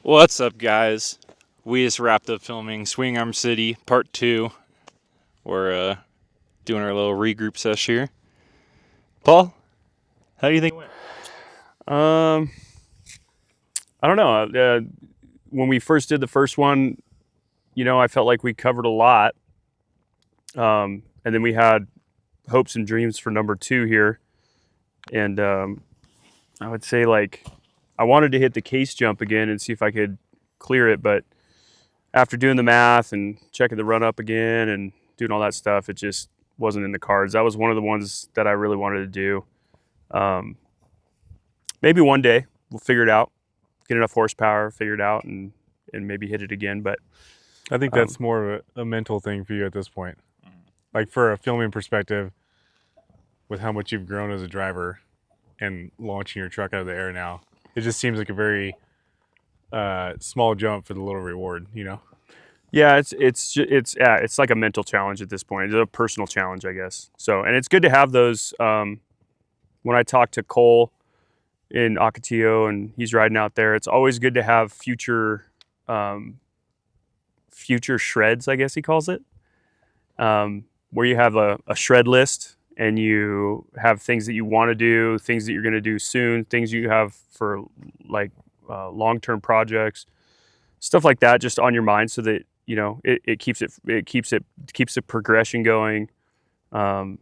What's up, guys? We just wrapped up filming Swing Arm City Part 2. We're doing our little regroup sesh here. Paul, how do you think it went? Um, I don't know. When we first did the first one, I felt like we covered a lot. And then we had hopes and dreams for number two here. And I would say, like, I wanted to hit the case jump again and see if I could clear it. But after doing the math and checking the run up again and doing all that stuff, it just wasn't in the cards. That was one of the ones that I really wanted to do. Um, Maybe one day we'll figure it out, get enough horsepower, figure it out, and maybe hit it again. But I think that's more of a mental thing for you at this point. Like for a filming perspective, with how much you've grown as a driver and launching your truck out of the air now, it just seems like a very small jump for the little reward, you know? yeah, it's like a mental challenge at this point. It's a personal challenge, I guess. So, and it's good to have those. When I talk to Cole in Ocotillo and he's riding out there, it's always good to have future shreds, I guess he calls it, where you have a shred list and you have things that you want to do, things that you're going to do soon, things you have for like long-term projects, stuff like that, just on your mind, so that it keeps the progression going, and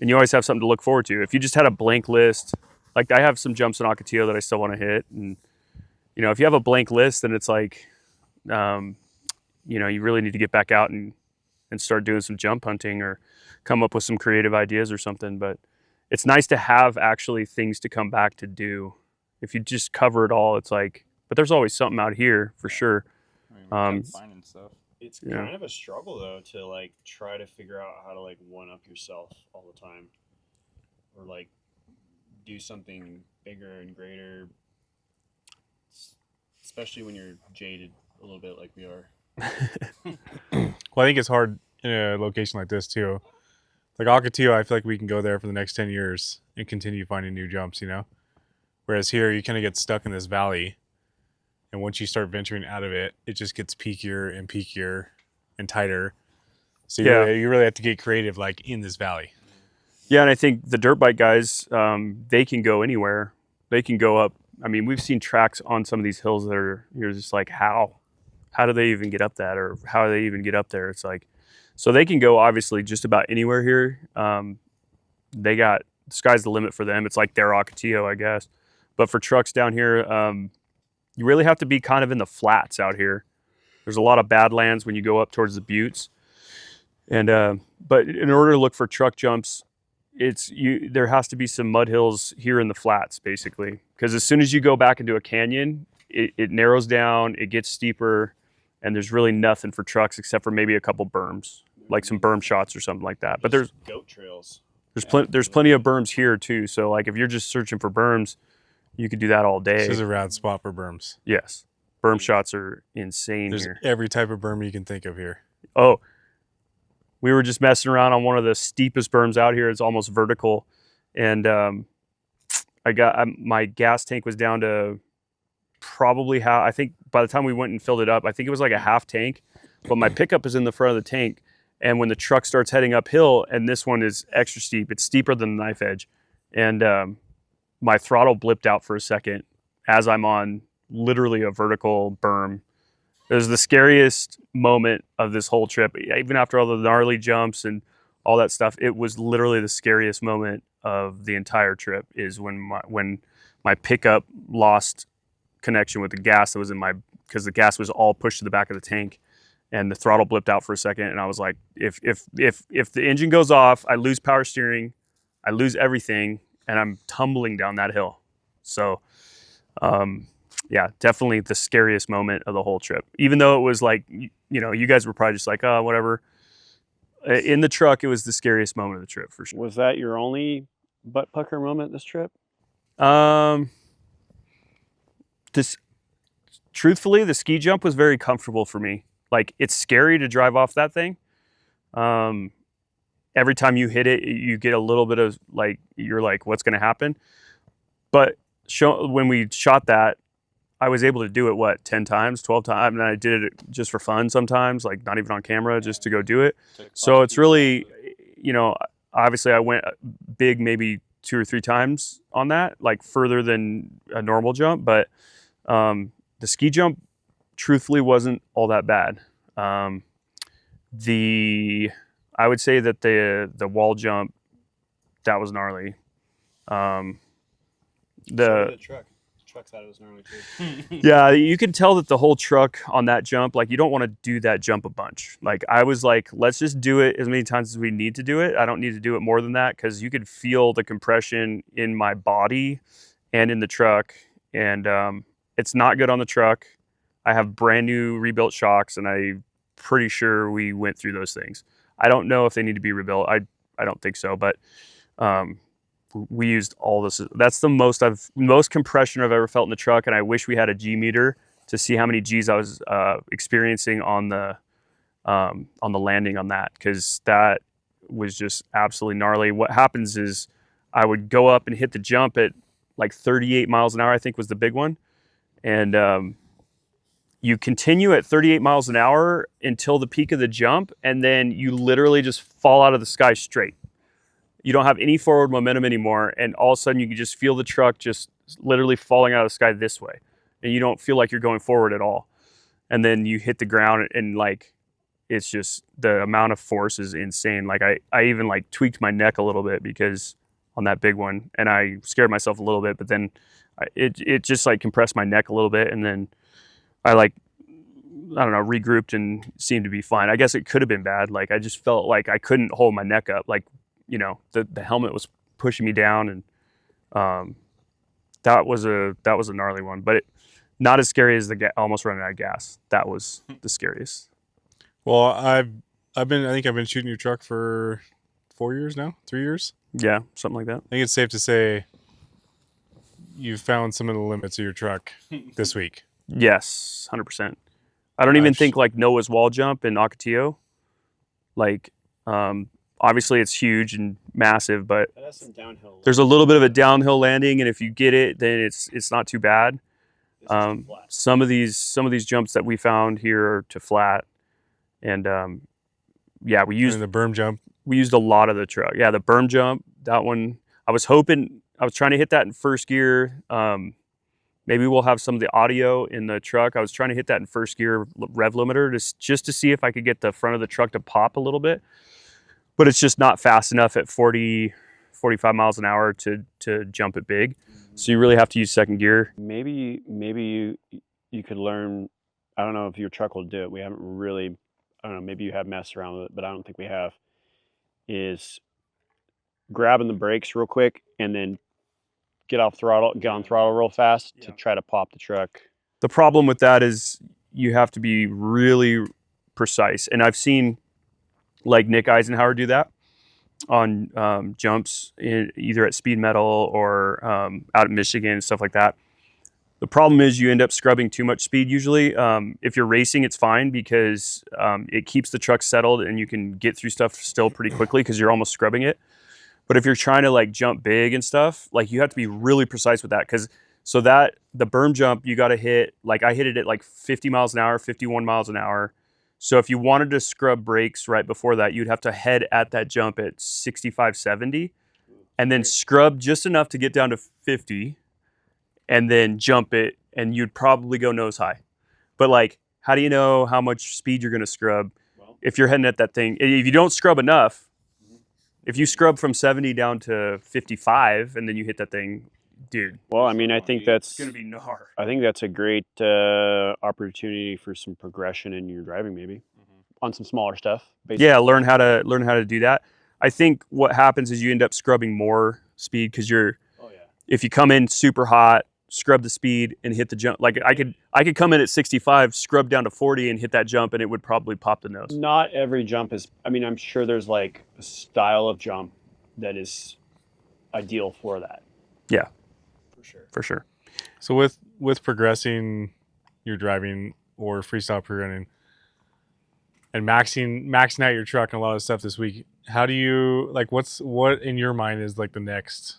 you always have something to look forward to. If you just had a blank list, like I have some jumps in Ocotillo that I still want to hit, and if you have a blank list, then it's like, you really need to get back out and start doing some jump hunting or come up with some creative ideas or something. But it's nice to have actually things to come back to do. If you just cover it all, it's like, but there's always something out here for sure. I mean, we kept finding stuff. It's Yeah. kind of a struggle though to like try to figure out how to like one up yourself all the time, or like do something bigger and greater, especially when you're jaded a little bit like we are. Well, I think it's hard in a location like this too. Like Ocotillo, I feel like we can go there for the next 10 years and continue finding new jumps, you know? Whereas here, you kind of get stuck in this valley. And once you start venturing out of it, it just gets peakier and tighter. So you really have to get creative, like in this valley. Yeah, and I think the dirt bike guys, they can go anywhere. They can go up. I mean, we've seen tracks on some of these hills that you're just like, how do they even get up that, or how do they even get up there? It's like, so they can go obviously just about anywhere here. They got, the sky's the limit for them. It's like their Ocotillo, I guess. But for trucks down here, you really have to be kind of in the flats out here. There's a lot of badlands when you go up towards the buttes. And but in order to look for truck jumps, there has to be some mud hills here in the flats, basically, because as soon as you go back into a canyon, it narrows down, it gets steeper, and there's really nothing for trucks except for maybe a couple berms, like some berm shots or something like that. But there's goat trails. there's plenty of berms here too. So like if you're just searching for berms, you could do that all day. This is a rad spot for berms. Yes, berm shots are insane There's here. every type of berm you can think of here. Oh, we were just messing around on one of the steepest berms out here. It's almost vertical, and my gas tank was down to probably how, I think by the time we went and filled it up, I think it was like a half tank, but my pickup is in the front of the tank. And when the truck starts heading uphill, and this one is extra steep, it's steeper than the knife edge. And my throttle blipped out for a second as I'm on literally a vertical berm. It was the scariest moment of this whole trip. Even after all the gnarly jumps and all that stuff, it was literally the scariest moment of the entire trip, is when my pickup lost connection with the gas that was in because the gas was all pushed to the back of the tank, and the throttle blipped out for a second, and I was like, if the engine goes off, I lose power steering, I lose everything, and I'm tumbling down that hill. So yeah, definitely the scariest moment of the whole trip, even though it was like, you guys were probably just like, oh, whatever. In the truck, it was the scariest moment of the trip for sure. Was that your only butt pucker moment this trip? Truthfully, the ski jump was very comfortable for me. Like, it's scary to drive off that thing. Every time you hit it, you get a little bit of like, you're like, what's going to happen? But when we shot that, I was able to do it 10 times, 12 times, and I did it just for fun sometimes, like not even on camera, just to go do it. So it's really, you know, obviously I went big maybe 2 or 3 times on that, like further than a normal jump, but the ski jump truthfully wasn't all that bad. I would say that the wall jump, that was gnarly. So did the truck. The truck thought it was gnarly too. Yeah, you can tell that the whole truck on that jump, like you don't want to do that jump a bunch. Like I was like, let's just do it as many times as we need to do it. I don't need to do it more than that because you could feel the compression in my body and in the truck. And it's not good on the truck. I have brand new rebuilt shocks, and I'm pretty sure we went through those things. I don't know if they need to be rebuilt. I don't think so, but we used all this. That's the most compression I've ever felt in the truck, and I wish we had a G meter to see how many G's I was experiencing on the landing on that, because that was just absolutely gnarly. What happens is I would go up and hit the jump at like 38 miles an hour, I think was the big one, and you continue at 38 miles an hour until the peak of the jump, and then you literally just fall out of the sky straight. You don't have any forward momentum anymore, and all of a sudden you can just feel the truck just literally falling out of the sky this way, and you don't feel like you're going forward at all. And then you hit the ground, and like it's just the amount of force is insane. Like I even like tweaked my neck a little bit because on that big one, and I scared myself a little bit, but then it just like compressed my neck a little bit, and then I don't know, regrouped and seemed to be fine. I guess it could have been bad. Like I just felt like I couldn't hold my neck up. Like, you know, the helmet was pushing me down, and that was a gnarly one, but not as scary as almost running out of gas. That was the scariest. Well, I think I've been shooting your truck for 4 years now, 3 years. Yeah, something like that. I think it's safe to say you found some of the limits of your truck this week. Yes, 100%. I don't even think like Noah's wall jump in Ocotillo, like, obviously it's huge and massive, but That has some downhill. there's a little bit of a downhill landing, and if you get it, then it's not too bad. This is too flat. Some of these jumps that we found here are to flat, and yeah, we used And the berm jump. a lot of the truck. Yeah, the berm jump, that one, I was trying to hit that in first gear. Maybe we'll have some of the audio in the truck. I was trying to hit that in first gear rev limiter just to see if I could get the front of the truck to pop a little bit. But it's just not fast enough at 40, 45 miles an hour to jump it big. So you really have to use second gear. Maybe you could learn. I don't know if your truck will do it. We haven't really. I don't know. Maybe you have messed around with it, but I don't think we have. Is grabbing the brakes real quick and then get on throttle real fast to try to pop the truck. The problem with that is you have to be really precise. And I've seen like Nick Eisenhower do that on jumps either at Speed Metal or out at Michigan and stuff like that. The problem is you end up scrubbing too much speed usually. If you're racing, it's fine because it keeps the truck settled and you can get through stuff still pretty quickly because you're almost scrubbing it. But if you're trying to like jump big and stuff, like you have to be really precise with that, because the berm jump you got to hit, like I hit it at like 50 miles an hour, 51 miles an hour. So if you wanted to scrub brakes right before that, you'd have to head at that jump at 65, 70 and then scrub just enough to get down to 50 and then jump it, and you'd probably go nose high. But like, how do you know how much speed you're going to scrub if you're heading at that thing? If you don't scrub enough, if you scrub from 70 down to 55 and then you hit that thing, dude. Well, I mean, I think that's It's going to be gnar. I think that's a great opportunity for some progression in your driving, maybe on some smaller stuff. Basically. Yeah, learn how to do that. I think what happens is you end up scrubbing more speed because if you come in super hot, scrub the speed and hit the jump. Like I could come in at 65, scrub down to 40 and hit that jump, and it would probably pop the nose. Not every jump is. I mean, I'm sure there's like a style of jump that is ideal for that. Yeah, for sure. for sure. So with progressing your driving or freestyle programming and maxing out your truck and a lot of stuff this week, how do you like what in your mind is like the next,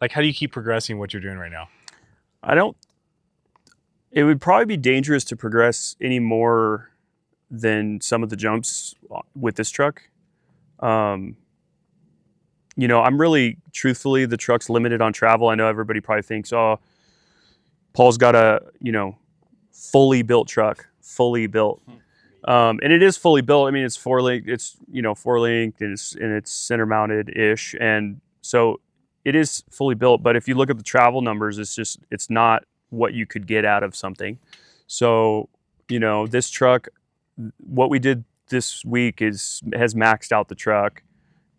like how do you keep progressing what you're doing right now? It would probably be dangerous to progress any more than some of the jumps with this truck. I'm really, truthfully, the truck's limited on travel. I know everybody probably thinks, oh, Paul's got a, fully built truck, fully built. And it is fully built. I mean, it's four link, and it's center mounted ish. And so it is fully built. But if you look at the travel numbers, it's not what you could get out of something. So, this truck, what we did this week has maxed out the truck.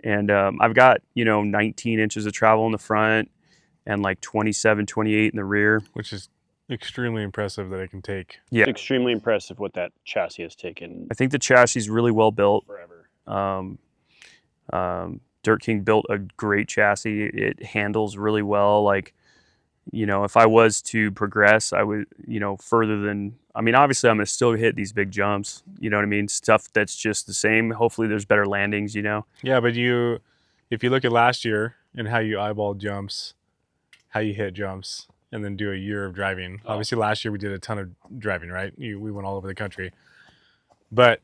And I've got, 19 inches of travel in the front and like 27, 28 in the rear. Which is extremely impressive that it can take. Yeah. It's extremely impressive what that chassis has taken I think the chassis is really well built. forever. Dirt King built a great chassis. It handles really well. Like, if I was to progress, I would, further than, obviously I'm going to still hit these big jumps, you know what I mean? Stuff that's just the same. Hopefully there's better landings, Yeah, but if you look at last year and how you eyeballed jumps, how you hit jumps, and then do a year of driving. Obviously last year we did a ton of driving, right? We went all over the country. But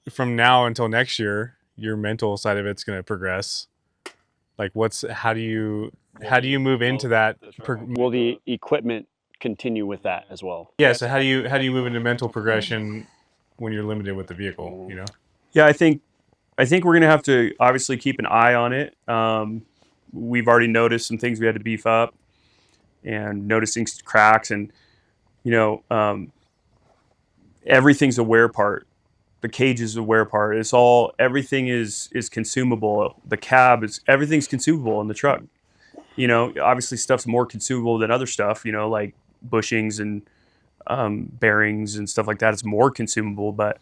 from now until next year, your mental side of it's going to progress. Like how do you move into that? Will the equipment continue with that as well? Yeah, so how do you move into mental progression when you're limited with the vehicle, Yeah, I think we're going to have to obviously keep an eye on it. We've already noticed some things we had to beef up and noticing cracks and, everything's a wear part. The cage is a wear part. Everything is consumable. The cab everything's consumable in the truck. Obviously stuff's more consumable than other stuff, like bushings and bearings and stuff like that. It's more consumable, but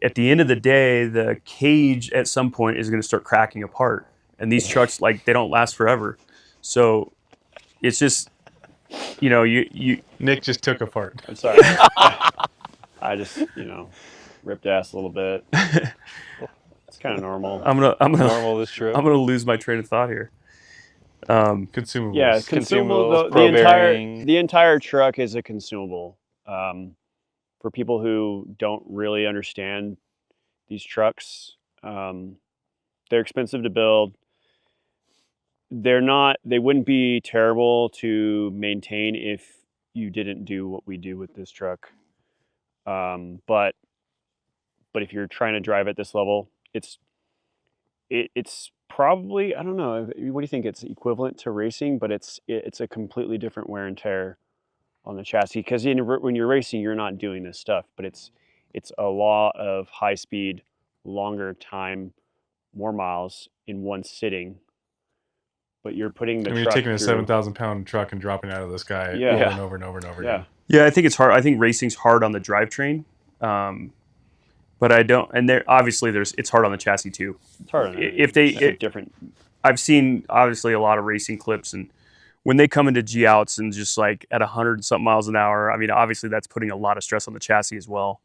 at the end of the day, the cage at some point is going to start cracking apart. And these trucks, they don't last forever. So it's just, Nick just took a fart. I'm sorry. I just, ripped ass a little bit. It's kind of normal. I'm gonna Normal this trip. I'm gonna lose my train of thought here. Consumables. Yeah, consumable. Consumables, pro bearing. The entire truck is a consumable. For people who don't really understand these trucks, they're expensive to build. They wouldn't be terrible to maintain if you didn't do what we do with this truck. But if you're trying to drive at this level, it's probably, I don't know, what do you think? It's equivalent to racing, but it's a completely different wear and tear on the chassis, because when you're racing, you're not doing this stuff, but it's a lot of high speed, longer time, more miles in one sitting. But you're putting the truck you're taking a through 7,000-pound truck and dropping it out of the sky over and over and over and over again. Yeah, I think it's hard. I think racing's hard on the drivetrain, but I don't. And it's hard on the chassis too. It's hard. Different. I've seen obviously a lot of racing clips, and when they come into G outs and just like at 100 and something miles an hour, obviously that's putting a lot of stress on the chassis as well.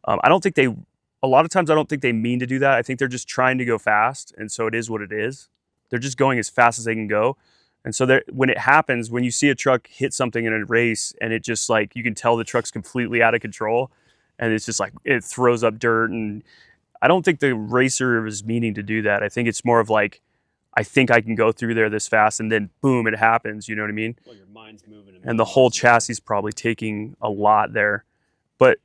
A lot of times I don't think they mean to do that. I think they're just trying to go fast, and so it is what it is. They're just going as fast as they can go. And so when it happens, when you see a truck hit something in a race and it just you can tell the truck's completely out of control and it's just it throws up dirt. And I don't think the racer is meaning to do that. I think it's more of I think I can go through there this fast, and then boom, it happens. You know what I mean? Well, your mind's moving. And the whole chassis is probably taking a lot there. But,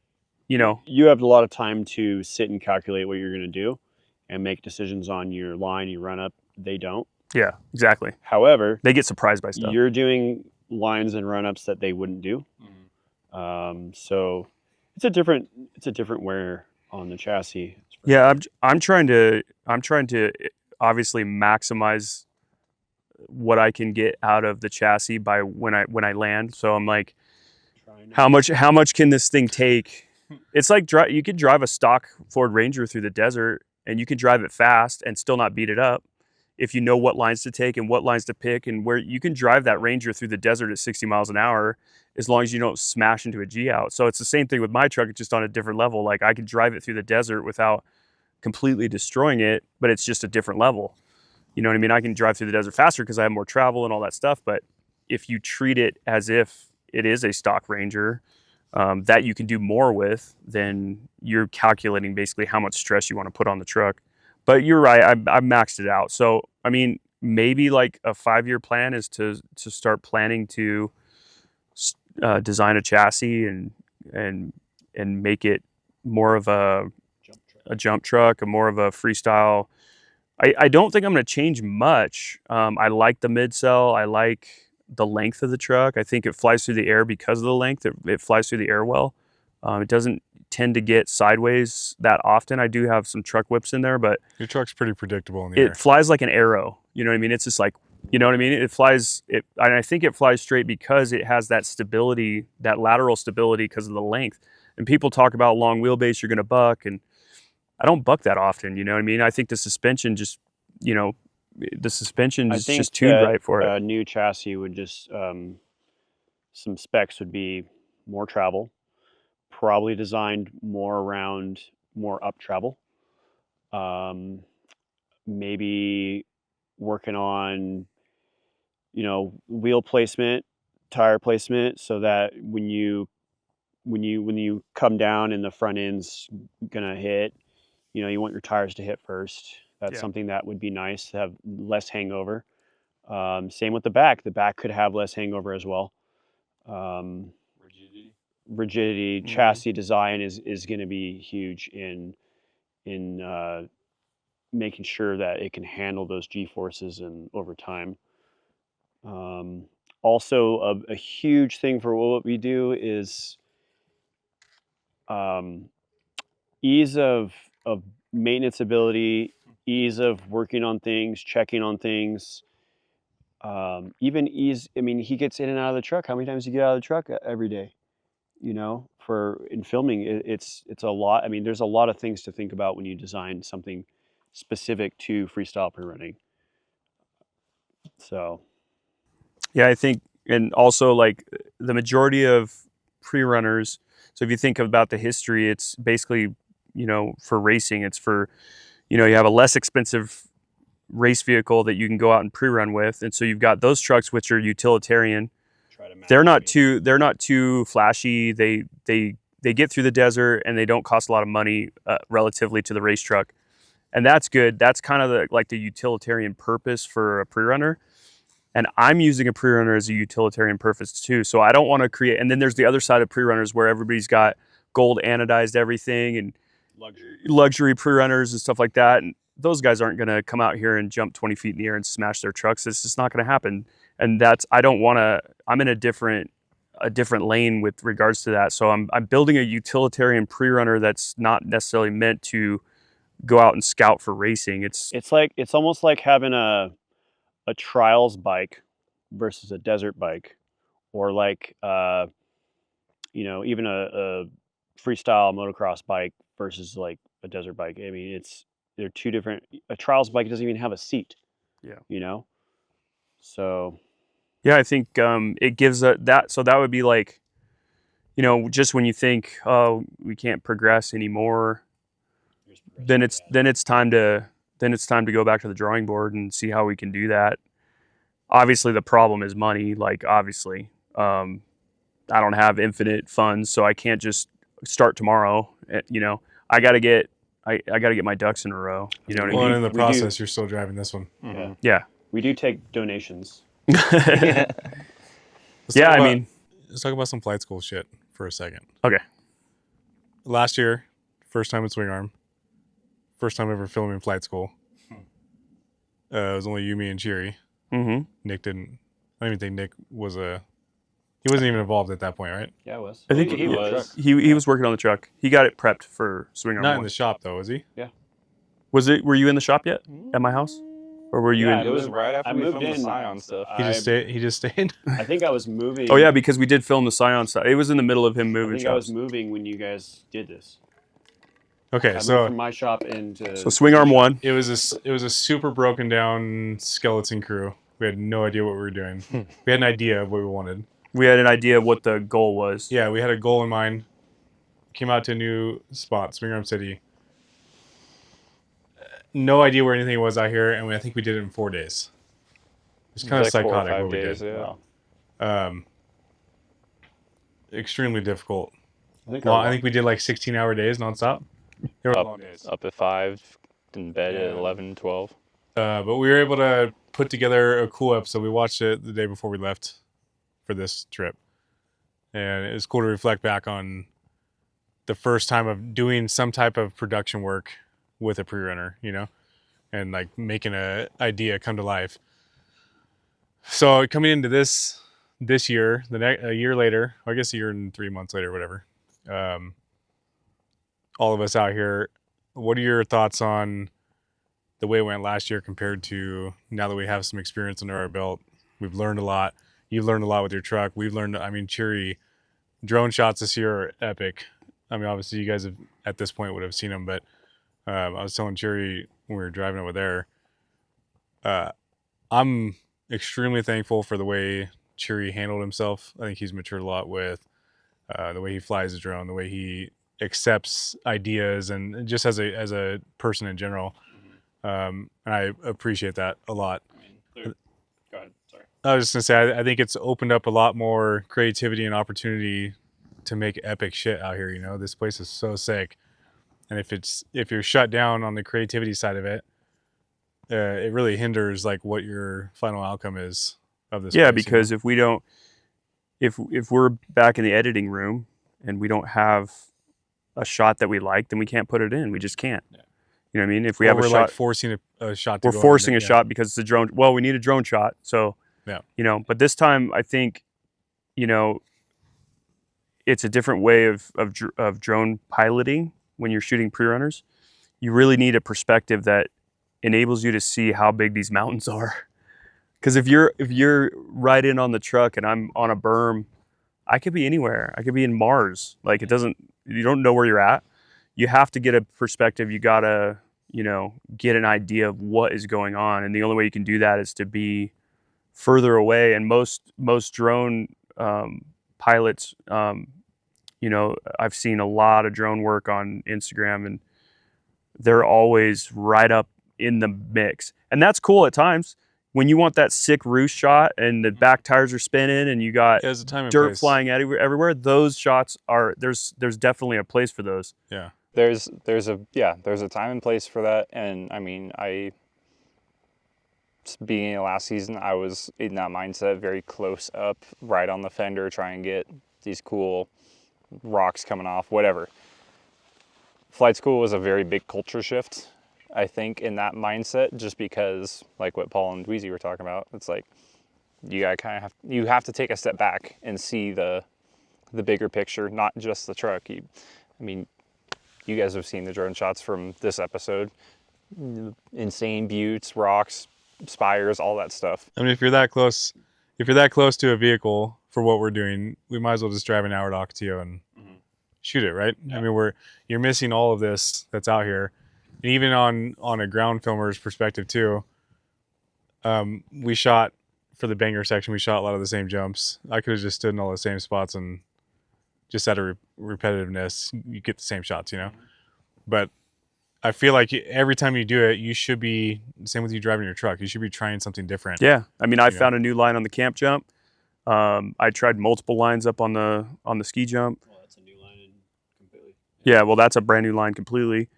you have a lot of time to sit and calculate what you're going to do and make decisions on your line, you run up. They don't. Yeah, exactly. However, they get surprised by stuff. You're doing lines and run-ups that they wouldn't do. Mm-hmm. So it's a different wear on the chassis. Yeah, I'm trying to obviously maximize what I can get out of the chassis by when I land. So I'm like, how much can this thing take? It's like you could drive a stock Ford Ranger through the desert and you can drive it fast and still not beat it up if you know what lines to take and what lines to pick, and where you can drive that Ranger through the desert at 60 miles an hour as long as you don't smash into a G out. So it's the same thing with my truck, it's just on a different level. I can drive it through the desert without completely destroying it, but it's just a different level. You know what I mean? I can drive through the desert faster because I have more travel and all that stuff, but if you treat it as if it is a stock Ranger that you can do more with, then you're calculating basically how much stress you want to put on the truck. But you're right, I maxed it out. So I mean, maybe like a 5-year plan is to start planning to design a chassis and make it more of a jump truck, a more of a freestyle. I don't think I'm going to change much. I like the mid-cell. I like the length of the truck. I think it flies through the air because of the length. It flies through the air well. It doesn't tend to get sideways that often. I do have some truck whips in there, but Your truck's pretty predictable in the air. it flies like an arrow. You know what I mean? It's just like, you know what I mean? It flies, and I think it flies straight because it has that stability, that lateral stability because of the length. And people talk about long wheelbase, you're going to buck, and I don't buck that often. You know what I mean? I think the suspension just, the suspension I is think just tuned that right for it. a new chassis would just some specs would be more travel, probably designed more around more up travel. Maybe working on wheel placement, tire placement, so that when you come down and the front end's gonna hit, you want your tires to hit first. That's Yeah. something that would be nice to have less hangover. Same with the back. The back could have less hangover as well. Rigidity, Mhm. chassis design is going to be huge in making sure that it can handle those G forces and over time. Also, a huge thing for what we do is ease of maintenance ability, ease of working on things, checking on things. Even ease. I mean, he gets in and out of the truck. How many times do you get out of the truck every day? For in filming, it's a lot. I mean, there's a lot of things to think about when you design something specific to freestyle pre-running. So Yeah, I think, and also like the majority of pre-runners. So if you think about the history, it's basically, for racing, it's for, you have a less expensive race vehicle that you can go out and pre-run with, and so you've got those trucks which are utilitarian. try to match They're not speed. too flashy. They get through the desert and they don't cost a lot of money relatively to the race truck, and that's good. That's kind of the utilitarian purpose for a pre-runner. And I'm using a pre-runner as a utilitarian purpose too. So I don't want to create. And then there's the other side of pre-runners where everybody's got gold anodized everything and luxury pre-runners and stuff like that. And those guys aren't going to come out here and jump 20 feet in the air and smash their trucks. It's just not going to happen. And I don't want to. I'm in a different lane with regards to that. So I'm building a utilitarian pre-runner that's not necessarily meant to go out and scout for racing. It's It's almost like having a trials bike versus a desert bike, or like even a freestyle motocross bike versus like a desert bike. I mean, they're two different. A trials bike doesn't even have a seat. Yeah. So Yeah, I think it gives that. So that would be like, just when you think, oh, we can't progress anymore, then it's time to go back to the drawing board and see how we can do that. Obviously, the problem is money. Like, obviously, I don't have infinite funds, so I can't just start tomorrow. I got to get my ducks in a row. You know what I Well, mean? and in the We do. process, you're still driving this one. yeah, Yeah. we do take donations. Yeah. Let's talk I about- mean, let's talk about some flight school shit for a second. okay. Last year, first time in swing arm, first time ever filming flight school. It was only you, me, and Cheery. Mm-hmm. Nick didn't. I don't even think Nick was he wasn't even involved at that point, right? Yeah, it was. I think he was. He was working on the truck. He got it prepped for swing arm. Not in one. the shop though, was he? Were you in the shop yet at my house, or were you Yeah, in? It was right after I we moved filmed the in. Scion stuff. He just stayed. I think I was moving. Oh yeah, because we did film the Scion stuff. It was in the middle of him I moving think I was shops. moving when you guys did this. Okay, I moved so from my shop into. So swing arm one. it was a super broken down skeleton crew. We had no idea what we were doing. We had an idea of what we wanted. We had an idea of what the goal was. Yeah, we had a goal in mind. Came out to a new spot, Swing Arm City. No idea where anything was out here, and I think we did it in 4 days. It's kind of Like 4 or psychotic 5 what we days, did. yeah. Wow. Extremely difficult. I think we did like 16-hour days nonstop. They were Up, long days. up at 5, in bed at Yeah. 11, 12. But we were able to put together a cool episode. We watched it the day before we left for this trip, and it was cool to reflect back on the first time of doing some type of production work with a pre-runner, you know, and like making a idea come to life. So coming into this year, a year later, I guess a year and 3 months later, whatever. All of us out here, what are your thoughts on the way it went last year compared to now that we have some experience under our belt? We've learned a lot. You've learned a lot with your truck. We've learned, I mean, Cheery drone shots this year are epic. I mean, obviously you guys have, at this point, would have seen them, but I was telling Cheery when we were driving over there, I'm extremely thankful for the way Cheery handled himself. I think he's matured a lot with the way he flies his drone, the way he accepts ideas, and just as a person in general. And I appreciate that a lot. Go ahead, sorry. I was just gonna say, I think it's opened up a lot more creativity and opportunity to make epic shit out here. You know, this place is so sick, and if you're shut down on the creativity side of it, it really hinders like what your final outcome is of this. Yeah, place, because if we don't, if we're back in the editing room and we don't have a shot that we like, then we can't put it in. We just can't. Yeah. You know what I mean? If we we have a we're shot, like forcing a shot. To we're go forcing in a shot because it's a drone. Well, we need a drone shot. So, Yeah. you know, but this time I think, you know, it's a different way of drone piloting when you're shooting pre-runners. You really need a perspective that enables you to see how big these mountains are. Because if you're right in on the truck and I'm on a berm, I could be anywhere. I could be in Mars. Like you don't know where you're at. You have to get a perspective. You gotta, you know, get an idea of what is going on. And the only way you can do that is to be further away. And most drone pilots, you know, I've seen a lot of drone work on Instagram, and they're always right up in the mix. And that's cool at times. When you want that sick roost shot and the back tires are spinning and you got There's a time and dirt place. flying everywhere, those shots are there's definitely a place for those. Yeah. There's a time and place for that. And I mean, beginning of last season, I was in that mindset, very close up, right on the fender, try and get these cool rocks coming off, whatever. Flight school was a very big culture shift, I think, in that mindset, just because, like what Paul and Dweezy were talking about, it's like you have to take a step back and see the bigger picture, not just the truck. I mean, you guys have seen the drone shots from this episode. Insane buttes, rocks, spires, all that stuff. I mean, if you're that close to a vehicle for what we're doing, we might as well just drive an hour to Ocotillo and shoot it, right? Yeah. I mean, you're missing all of this that's out here. And even on a ground filmer's perspective too, we shot for the banger section. We shot a lot of the same jumps. I could have just stood in all the same spots and just out of repetitiveness, you get the same shots, you know. But I feel like every time you do it, you should be same with you driving your truck. You should be trying something different. Yeah, I mean, I Yeah. found a new line on the camp jump. I tried multiple lines up on the ski jump. Well, that's a new line completely. Yeah, well, that's a brand new line completely.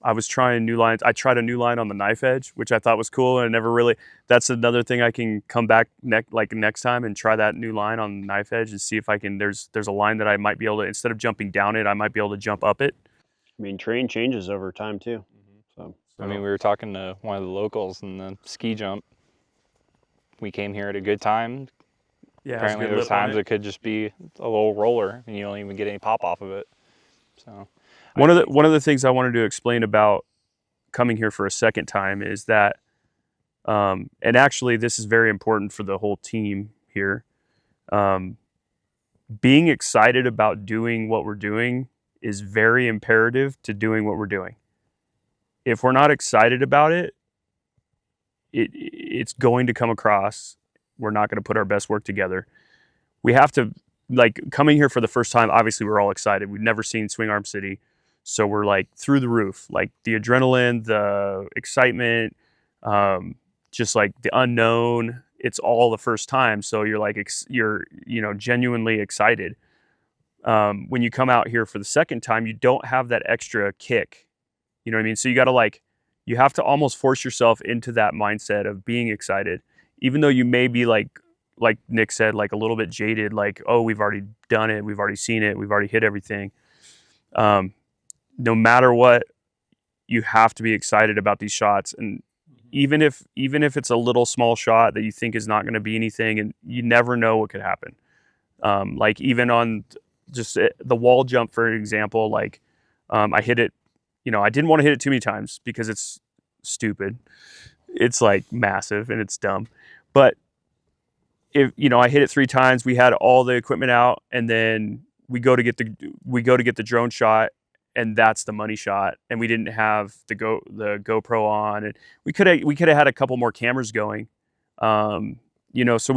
I was trying new lines. I tried a new line on the knife edge, which I thought was cool, and I never really. That's another thing I can come back next time and try that new line on the knife edge and see if I can. There's a line that I might be able to, instead of jumping down it, I might be able to jump up it. I mean, terrain changes over time too. So I mean, we were talking to one of the locals in the ski jump. We came here at a good time. Yeah, Apparently there's times it could just be a little roller and you don't even get any pop off of it. So One of the things I wanted to explain about coming here for a second time is that, and actually this is very important for the whole team here. Being excited about doing what we're doing is very imperative to doing what we're doing. If we're not excited about it, it's going to come across. We're not going to put our best work together. We have to, like, coming here for the first time, obviously we're all excited. We've never seen Swing Arm City. So we're like through the roof, like the adrenaline, the excitement, just like the unknown. It's all the first time. So you're like, you're genuinely excited. when you come out here for the second time, you don't have that extra kick. You know what I mean? So you got to you have to almost force yourself into that mindset of being excited, even though you may be like Nick said, like a little bit jaded, like, oh, we've already done it, we've already seen it, we've already hit everything. No matter what, you have to be excited about these shots, and even if it's a little small shot that you think is not going to be anything, and you never know what could happen. Like even on just the wall jump, for example, like I hit it, I didn't want to hit it too many times because it's stupid. It's like massive and it's dumb. But if I hit it 3 times, we had all the equipment out, and then we go to get the drone shot, and that's the money shot. And we didn't have the GoPro on, and we could have had a couple more cameras going. So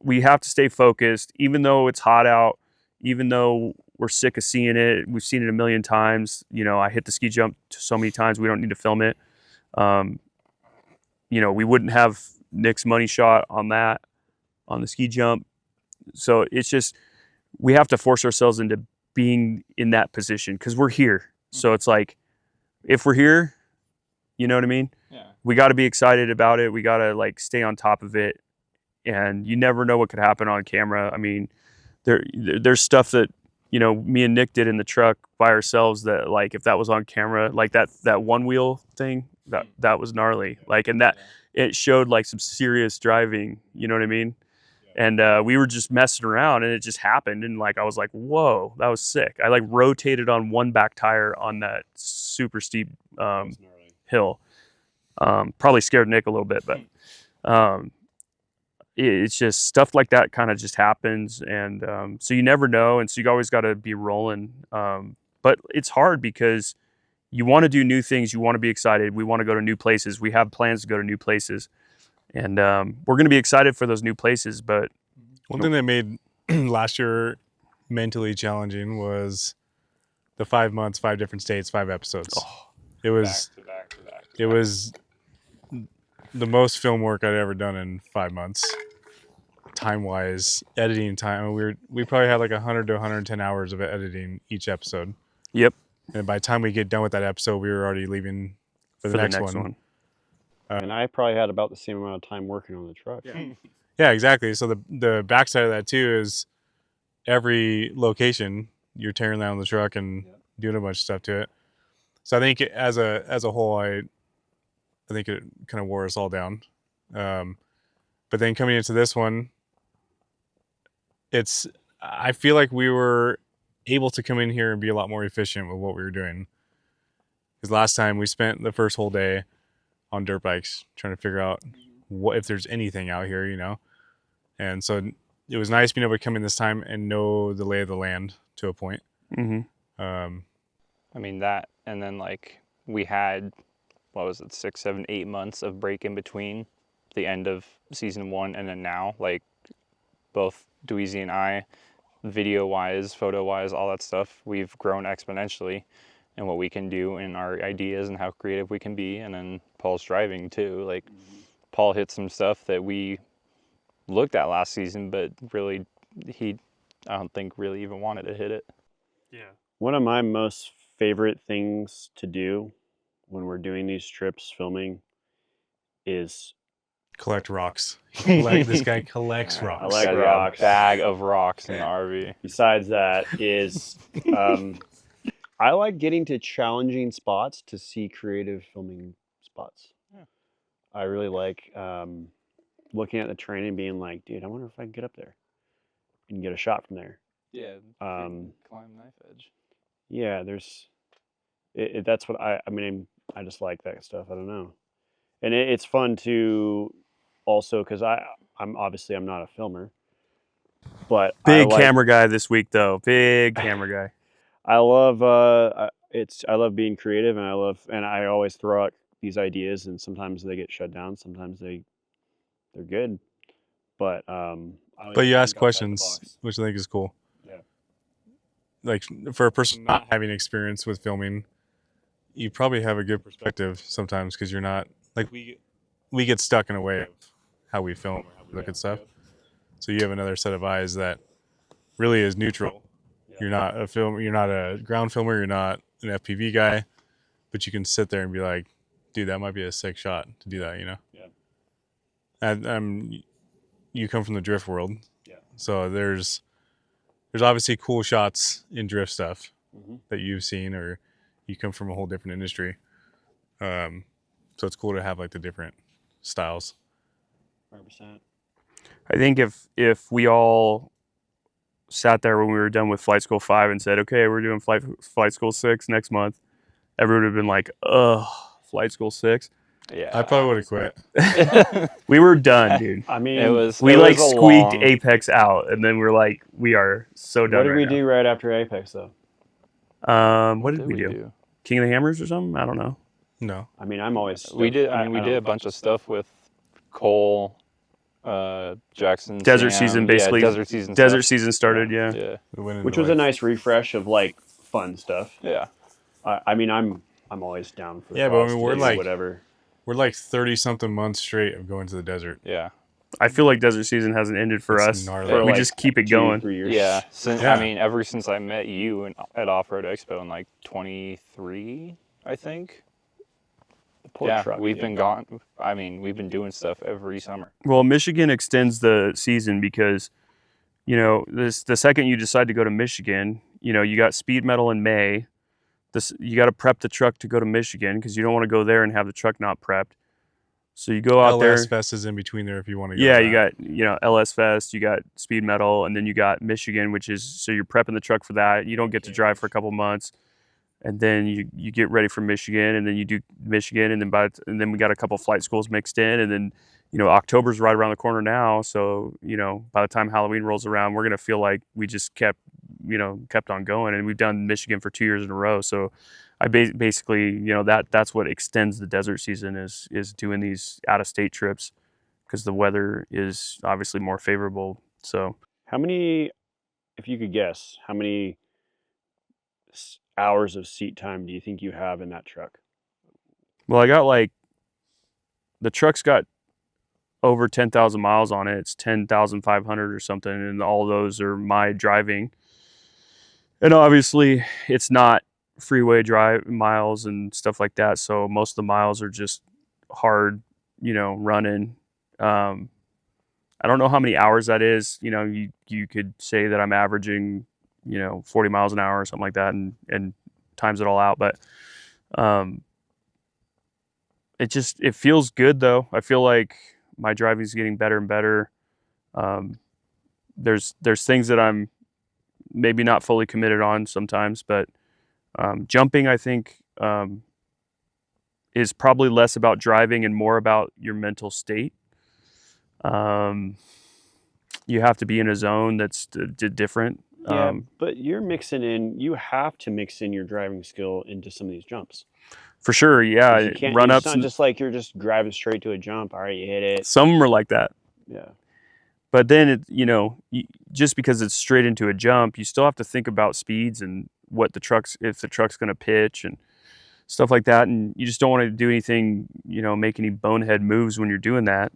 we have to stay focused, even though it's hot out, even though we're sick of seeing it. We've seen it a million times. I hit the ski jump so many times, we don't need to film it. We wouldn't have Nick's money shot on the ski jump. So it's just, we have to force ourselves into being in that position because we're here. So it's like, if we're here, you know what I mean? Yeah. We got to be excited about it. We got to stay on top of it. And you never know what could happen on camera. I mean, there's stuff that, me and Nick did in the truck by ourselves that, if that was on camera, like that one wheel thing, that was gnarly. It showed some serious driving, you know what I mean? And we were just messing around, and it just happened. And I was like, whoa, that was sick. I rotated on one back tire on that super steep hill. Probably scared Nick a little bit, but it's just stuff like that kind of just happens. And so you never know. And so you always got to be rolling. But it's hard because you want to do new things. You want to be excited. We want to go to new places. We have plans to go to new places. And we're going to be excited for those new places. But one thing that made last year mentally challenging was the 5 months, 5 different states, 5 episodes. Oh, it was it was the most film work I'd ever done in 5 months, time wise, editing time. We probably had 100 to 110 hours of editing each episode. Yep. And by the time we get done with that episode, we were already leaving for the next one. And I probably had about the same amount of time working on the truck. Yeah, exactly. So the backside of that too is every location you're tearing down the truck and doing a bunch of stuff to it. So I think as a whole, I think it kind of wore us all down. But then coming into this one, I feel like we were able to come in here and be a lot more efficient with what we were doing. Because last time we spent the first whole day on dirt bikes trying to figure out what if there's anything out here, And so it was nice being able to come in this time and know the lay of the land to a point. Mm-hmm. I mean that, and then we had, what was it, 6, 7, 8 months of break in between the end of season 1 and then now, both Dweezy and I, video wise, photo wise, all that stuff, we've grown exponentially in what we can do and our ideas and how creative we can be. And then Paul's driving too. Paul hit some stuff that we looked at last season, but really I don't think really even wanted to hit it. Yeah. One of my most favorite things to do when we're doing these trips filming is collect rocks. This guy collects rocks. I like Got rocks. A bag of rocks in the RV. Besides that is I like getting to challenging spots to see creative filming spots. Yeah. I really like looking at the terrain and being like, dude, I wonder if I can get up there and get a shot from there. Yeah. Um, Climb knife edge. Yeah, that's what I just like that stuff. I don't know. And it's fun to also, because I'm not a filmer, but Big camera guy this week though. Big camera guy. I love I love being creative, and I always throw out these ideas, and sometimes they get shut down, sometimes they're good, but you ask questions, which I think is cool. Yeah. For a person not having experience with filming, you probably have a good perspective sometimes, because you're not we get stuck in a way of how we film or how we look at stuff. So you have another set of eyes that really is neutral Yeah. You're not a ground filmer. You're not an FPV guy, but you can sit there and be like, dude, that might be a sick shot to do that. Yeah. And you come from the drift world, Yeah. so there's obviously cool shots in drift stuff Mhm. that you've seen, or you come from a whole different industry. So it's cool to have like the different styles. 100%. I think if we all sat there when we were done with Flight School 5 and said, okay, we're doing Flight School 6 next month, everyone would have been like, ugh, Flight School 6. Yeah. I probably would have quit. We were done, dude. I mean, It was. We it like was a squeaked long- Apex out, and then we're like, we are so done. what did right we now. do right after Apex though? What did we do? King of the Hammers or something? I don't know. No. I mean, I'm always. We did. I mean, we don't did know. a bunch of stuff with Cole, Jackson. Desert Sam. season, Yeah, basically. desert season. Desert stuff. season started, yeah. Yeah. We went into, Which was a nice refresh of like fun stuff. Yeah. I mean, I'm always down for. Yeah, but I cause mean, to we're do like- whatever. We're like 30 something months straight of going to the desert. Yeah. I feel like desert season hasn't ended for It's us. gnarly. For We like just keep it 2, going. 3 years. Yeah. Since Yeah. I mean, ever since I met you at Off Road Expo in like 23, I think. Poor yeah. truck, We've dude. been gone. I mean, we've been doing stuff every summer. Well, Michigan extends the season because, the second you decide to go to Michigan, you got speed metal in May. You got to prep the truck to go to Michigan because you don't want to go there and have the truck not prepped. So you go out there. LS Fest is in between there if you want to go. Yeah, to you that. got LS Fest, you got speed metal, and then you got Michigan, which is so you're prepping the truck for that. You don't get to drive for a couple months, and then you get ready for Michigan, and then you do Michigan, and then we got a couple flight schools mixed in, and then October's right around the corner now. So by the time Halloween rolls around, we're gonna feel like we just kept on going, and we've done Michigan for 2 years in a row. So I basically, that's what extends the desert season is doing these out of state trips because the weather is obviously more favorable. So How many, if you could guess, how many hours of seat time do you think you have in that truck? well, I got the truck's got over 10,000 miles on it. It's 10,500 or something, and all those are my driving. And obviously, it's not freeway drive miles and stuff like that. So most of the miles are just hard, running. I don't know how many hours that is. You could say that I'm averaging, 40 miles an hour or something like that, and times it all out. But it feels good though. I feel like my driving is getting better and better. There's things that I'm maybe not fully committed on sometimes, but jumping, I think, is probably less about driving and more about your mental state. You have to be in a zone that's different. Yeah, but you have to mix in your driving skill into some of these jumps. For sure, yeah. You can't, Run it's ups. not just like you're just driving straight to a jump. All right, you hit it. Some of them are like that. Yeah. But then just because it's straight into a jump, you still have to think about speeds and if the truck's going to pitch and stuff like that. And you just don't want to do anything, make any bonehead moves when you're doing that.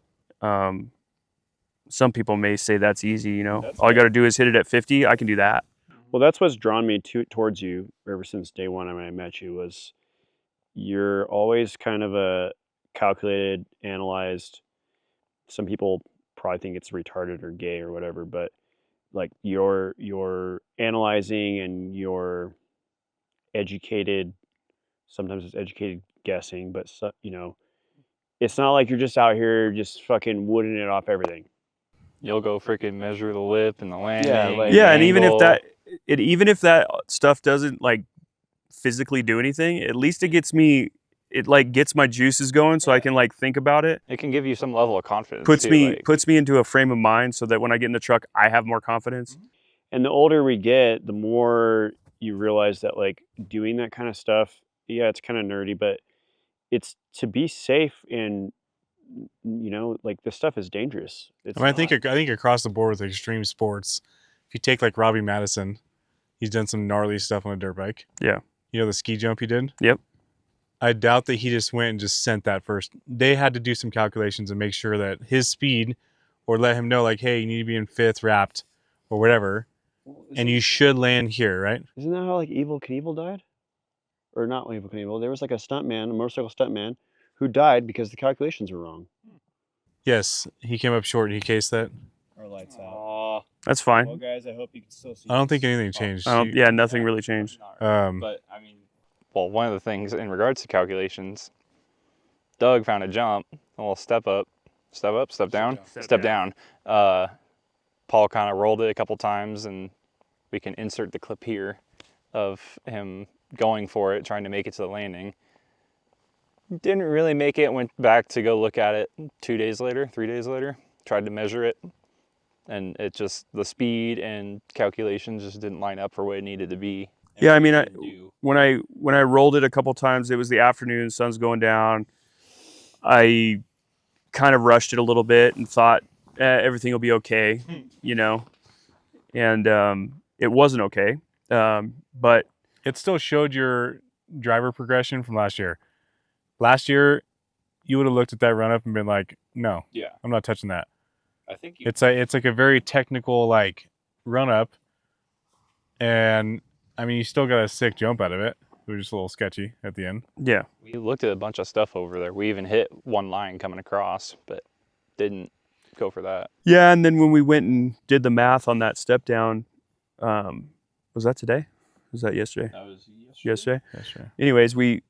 Some people may say that's easy, That's all you got to do is hit it at 50. I can do that. Well, that's what's drawn me towards you ever since day one when I met you was you're always kind of a calculated, analyzed. Some people probably think it's retarded or gay or whatever, but like you're analyzing and you're educated. Sometimes it's educated guessing, but it's not like you're just out here just fucking wooding it off everything. You'll go freaking measure the lip and the landing. like- Yeah, and even angle. if that stuff doesn't like physically do anything, at least it gets my juices going so I can like think about it. It can give you some level of confidence. Puts too, me like- puts me into a frame of mind so that when I get in the truck, I have more confidence. And the older we get, the more you realize that like doing that kind of stuff, yeah, it's kind of nerdy, but it's to be safe and like this stuff is dangerous. It's I think not. across the board with extreme sports, if you take like Robbie Madison, he's done some gnarly stuff on a dirt bike. Yeah. The ski jump he did? Yep. I doubt that he just went and just sent that first. They had to do some calculations and make sure that his speed, or let him know like, hey, you need to be in fifth wrapped or whatever. and you should land here, right? Isn't that how like Evil Knievel died? Or not Evil Knievel? There was like a stuntman, a motorcycle stuntman, who died because the calculations were wrong. Yes, he came up short. He cased that. Our lights out. Aw. That's fine. Well, guys, I hope you can still see. I don't think this. anything changed. Yeah, nothing really changed. But I mean, well, one of the things in regards to calculations, Doug found a jump, a little step down, step down. Paul kind of rolled it a couple times, and we can insert the clip here of him going for it, trying to make it to the landing. Didn't really make it, went back to go look at it 3 days later, tried to measure it, and it just, the speed and calculations just didn't line up for what it needed to be. Yeah, I mean, when I rolled it a couple times, it was the afternoon, sun's going down. I kind of rushed it a little bit and thought everything will be okay, you know, and it wasn't okay. But It still showed your driver progression from last year. Last year, you would have looked at that run up and been like, "No, Yeah, I'm not touching that." I think It's like a very technical like run up, and I mean, you still got a sick jump out of it. It was just a little sketchy at the end. yeah, we looked at a bunch of stuff over there. We even hit one line coming across, but didn't go for that. yeah. And then when we went and did the math on that step down, was that today? Was that yesterday? That was Yesterday. That's right. Anyways, we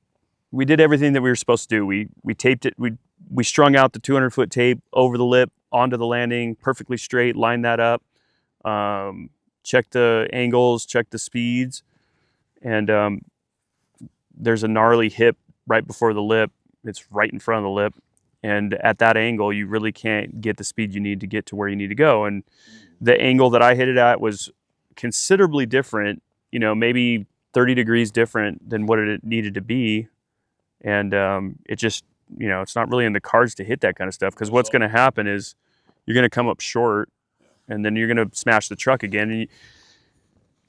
did everything that we were supposed to do. We taped it. We strung out the 200-foot tape over the lip onto the landing, perfectly straight. Lined that up. Checked the angles. Checked the speeds. And there's a gnarly hip right before the lip. It's right in front of the lip. And at that angle, you really can't get the speed you need to get to where you need to go. And the angle that I hit it at was considerably different. You know, maybe 30 degrees different than what it needed to be. And it just, you know, it's not really in the cards to hit that kind of stuff, because what's going to happen is you're going to come up short, and then you're going to smash the truck again. And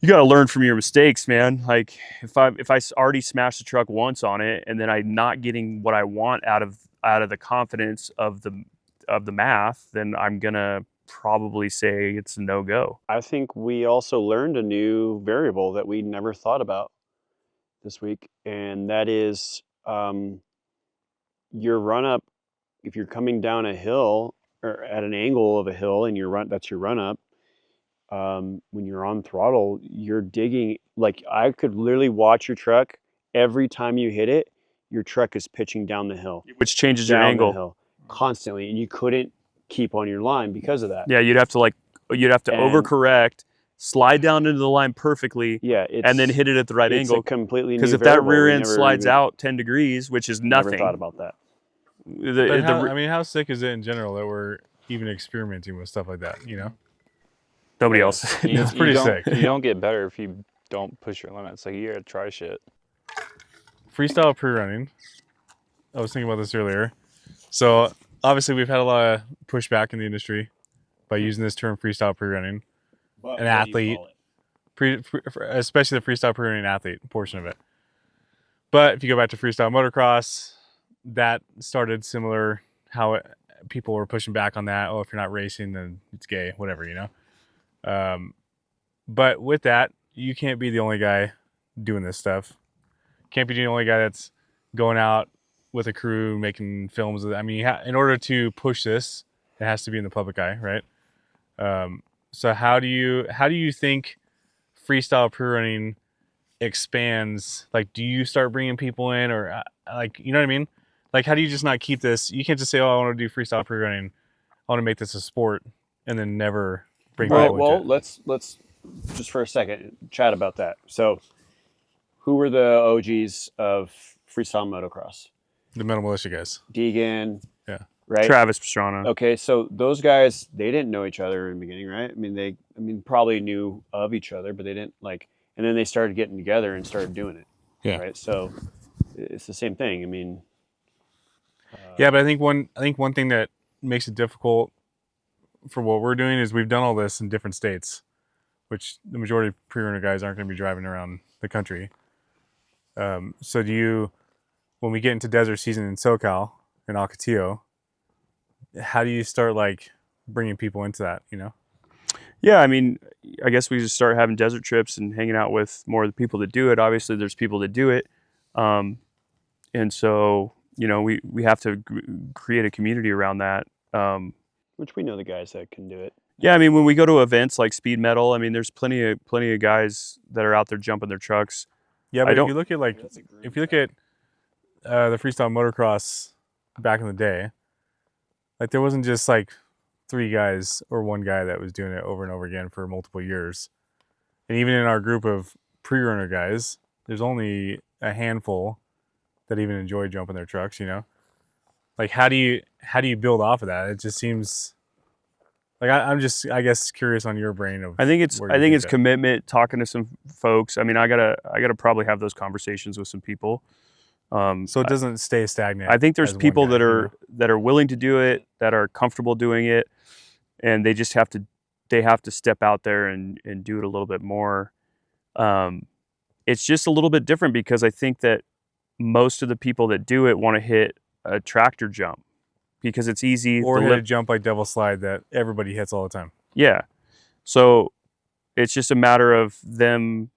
you got to learn from your mistakes, man. Like if I already smashed the truck once on it, and then I'm not getting what I want out of the confidence of the math, then I'm gonna probably say it's a no-go. I think we also learned a new variable that we never thought about this week, and that is your run up. If you're coming down a hill or at an angle of a hill, and that's your run up. When you're on throttle, you're digging. Like I could literally watch your truck every time you hit it. Your truck is pitching down the hill, Which changes your down the angle. hill constantly, and you couldn't keep on your line because of that. Yeah, you'd have to And- overcorrect, slide down into the line perfectly, Yeah, and then hit it at the right it's angle. a completely Because new if that variable. rear We end never slides even- out 10 degrees, which is Never nothing. thought about that. But I mean, how sick is it in general that we're even experimenting with stuff like that? You know, Nobody else. It's pretty sick. You don't get better if you don't push your limits. Like you gotta try shit. freestyle pre-running. I was thinking about this earlier. So obviously we've had a lot of pushback in the industry by using this term freestyle pre-running. An athlete, especially the freestyle pre-running athlete portion of it. But if you go back to freestyle motocross, that started similar. People were pushing back on that. Oh, if you're not racing, then it's gay, whatever, you know. But with that, you can't be the only guy doing this stuff. Can't be the only guy that's going out with a crew making films. I mean, in order to push this, it has to be in the public eye, right? So how do you think freestyle pre-running expands? Like, do you start bringing people in, or like, you know what I mean? Like, how do you just not keep this? You can't just say, "Oh, I want to do freestyle pre-running. I want to make this a sport," and then never bring people into it. Let's just for a second chat about that. So, who were the OGs of freestyle motocross? The Metal Militia guys. Deegan. Yeah. Right. Travis Pastrana. Okay, so those guys, they didn't know each other in the beginning, right? I mean, probably knew of each other, but they didn't and then they started getting together and started doing it. Yeah. Right. So it's the same thing. I mean. Yeah, but I think one thing that makes it difficult for what we're doing is we've done all this in different states, which the majority of pre-runner guys aren't going to be driving around the country. So when we get into desert season in SoCal, in Ocotillo, how do you start like bringing people into that, you know? Yeah, I mean, I guess we just start having desert trips and hanging out with more of the people that do it. Obviously, there's people that do it, um, and so we have to create a community around that. Which we know the guys that can do it. Yeah, I mean, when we go to events like Speed Metal, I mean, there's plenty of guys that are out there jumping their trucks. Yeah, I but if don't. you look at the freestyle motocross back in the day, like there wasn't just like 3 guys or 1 guy that was doing it over and over again for multiple years. And even in our group of pre-runner guys, there's only a handful that even enjoy jumping their trucks, you know? Like how do you build off of that? It just seems like I'm just, I guess, curious on your brain of I think it's where you think that- commitment, talking to some folks. I mean, I gotta probably have those conversations with some people. so it doesn't stay stagnant. I think there's as one people guy, that you are know? that are willing to do it, that are comfortable doing it, and they just have to step out there and do it a little bit more. It's just a little bit different because I think that most of the people that do it want to hit a tractor jump because it's easy. Or the hit a lip- jump like Devil Slide that everybody hits all the time. Yeah. So it's just a matter of them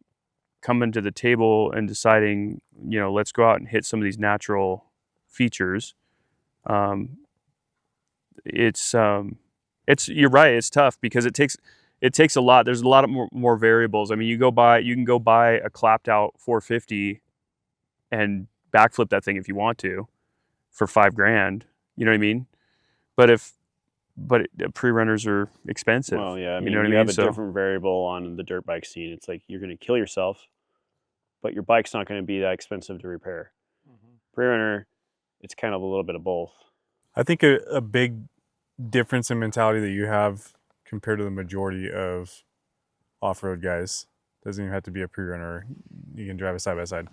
coming to the table and deciding, let's go out and hit some of these natural features. It's you're right. It's tough because it takes a lot. There's a lot of more variables. I mean, you can go buy a clapped out 450 and backflip that thing if you want to for $5,000. You know what I mean? But pre-runners are expensive. Well, yeah, I You mean, know what I you mean? have a So- different variable on the dirt bike scene. It's like you're going to kill yourself, but your bike's not going to be that expensive to repair. Pre-runner, it's kind of a little bit of both. I think a big difference in mentality that you have compared to the majority of off-road guys, doesn't even have to be a pre-runner, you can drive a side-by-side,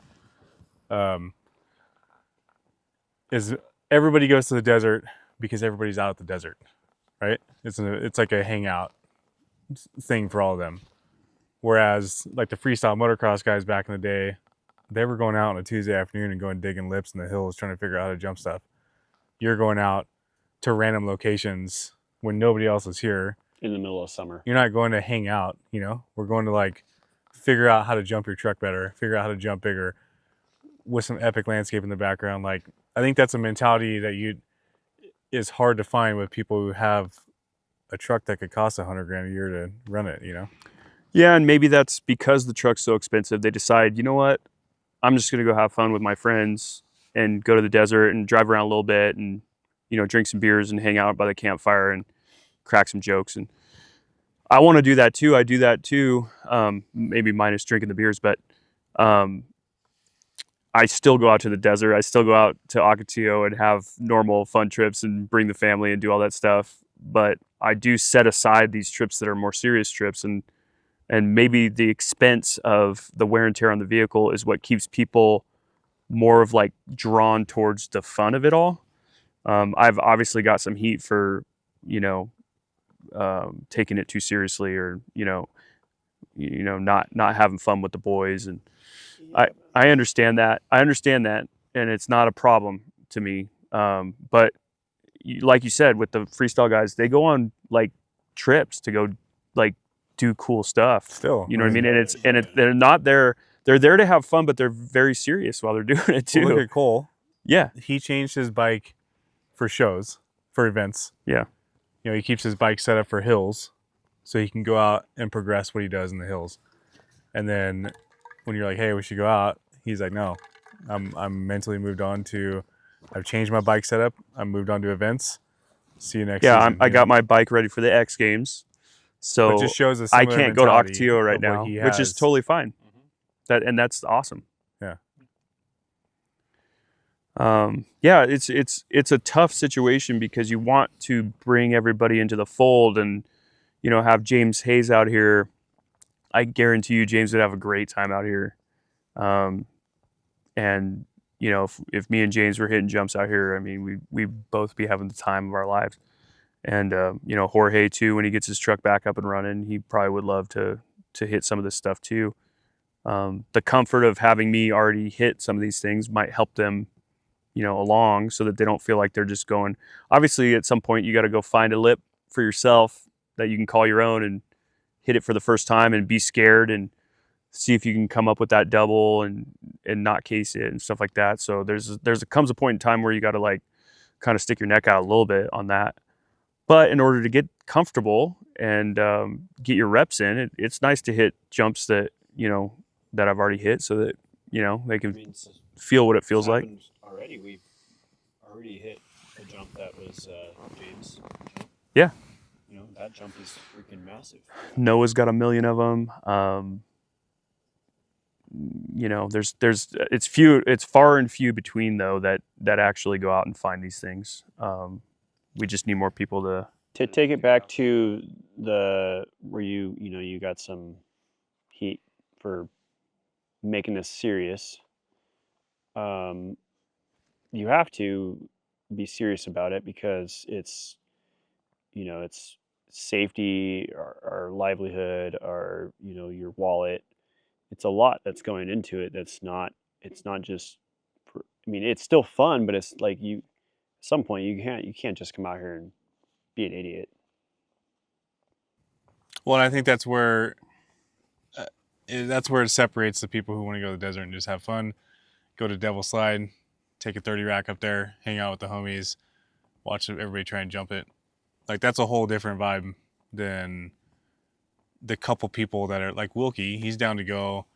is everybody goes to the desert because everybody's out at the desert, right? It's like a hangout thing for all of them. Whereas like the freestyle motocross guys back in the day, they were going out on a Tuesday afternoon and going digging lips in the hills trying to figure out how to jump stuff. You're going out to random locations when nobody else is here. In the middle of summer. You're not going to hang out, you know? We're going to like figure out how to jump your truck better, figure out how to jump bigger with some epic landscape in the background. Like I think that's a mentality that is hard to find with people who have a truck that could cost $100,000 a year to run it, you know? Yeah, and maybe that's because the truck's so expensive. They decide, you know what? I'm just gonna go have fun with my friends and go to the desert and drive around a little bit and drink some beers and hang out by the campfire and crack some jokes. And I want to do that too. I do that too. Maybe minus drinking the beers, but I still go out to the desert. I still go out to Ocotillo and have normal fun trips and bring the family and do all that stuff. But I do set aside these trips that are more serious trips, and maybe the expense of the wear and tear on the vehicle is what keeps people more of like drawn towards the fun of it all. I've obviously got some heat for, taking it too seriously or, not having fun with the boys. And I understand that. And it's not a problem to me. But like you said, with the freestyle guys, they go on like trips to go like do cool stuff. Still, You know what I mean? And they're not there. They're there to have fun, but they're very serious while they're doing it too. Well, look at Cole. Yeah. He changed his bike for shows, for events. Yeah. He keeps his bike set up for hills so he can go out and progress what he does in the hills. And then when you're like, hey, we should go out, he's like, no, I'm mentally moved on to, I've changed my bike setup. I'm moved on to events. See you next season. I got my bike ready for the X Games. So It just shows a I similar can't go to mentality Ocotillo right of what now, he which is has. totally fine. That's awesome. Yeah. Yeah, it's a tough situation because you want to bring everybody into the fold and, have James Hayes out here. I guarantee you James would have a great time out here. And, if me and James were hitting jumps out here, I mean, we'd both be having the time of our lives. And, Jorge too, when he gets his truck back up and running, he probably would love to hit some of this stuff too. The comfort of having me already hit some of these things might help them, along so that they don't feel like they're just going. Obviously, at some point, you got to go find a lip for yourself that you can call your own hit it for the first time and be scared and see if you can come up with that double and not case it and stuff like that. So comes a point in time where you got to like kind of stick your neck out a little bit on that. But in order to get comfortable and get your reps in, it's nice to hit jumps that, that I've already hit so that, they can feel what it feels like. Already, we've already hit a jump that was James. Yeah. That jump is freaking massive. Noah's got a million of them. It's far and few between though that actually go out and find these things. We just need more people to take it back to where you got some heat for making this serious. You have to be serious about it because it's safety, our livelihood, our your wallet. It's a lot that's going into it. It's not just it's still fun, but it's like at some point you can't just come out here and be an idiot. Well, and I think that's where it separates the people who want to go to the desert and just have fun, go to Devil Slide, take a 30 rack up there, hang out with the homies, watch everybody try and jump it. Like that's a whole different vibe than the couple people that are like Wilkie. He's down to go.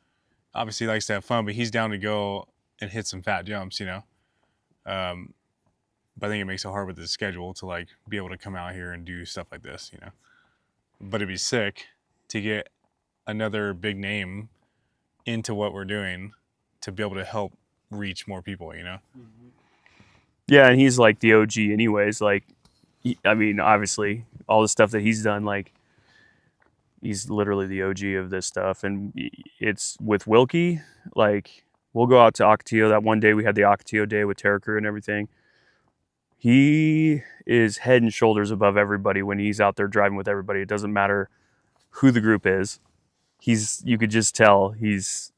Obviously, he likes to have fun, but he's down to go and hit some fat jumps, But I think it makes it hard with his schedule to like be able to come out here and do stuff like this, But it'd be sick to get another big name into what we're doing to be able to help reach more people, Mm-hmm. Yeah, and he's like the OG anyways. Like, obviously, all the stuff that he's done, like, he's literally the OG of this stuff. And it's with Wilkie, like, we'll go out to Ocotillo. That one day we had the Ocotillo day with Terra Crew and everything. He is head and shoulders above everybody when he's out there driving with everybody. It doesn't matter who the group is. You could just tell he's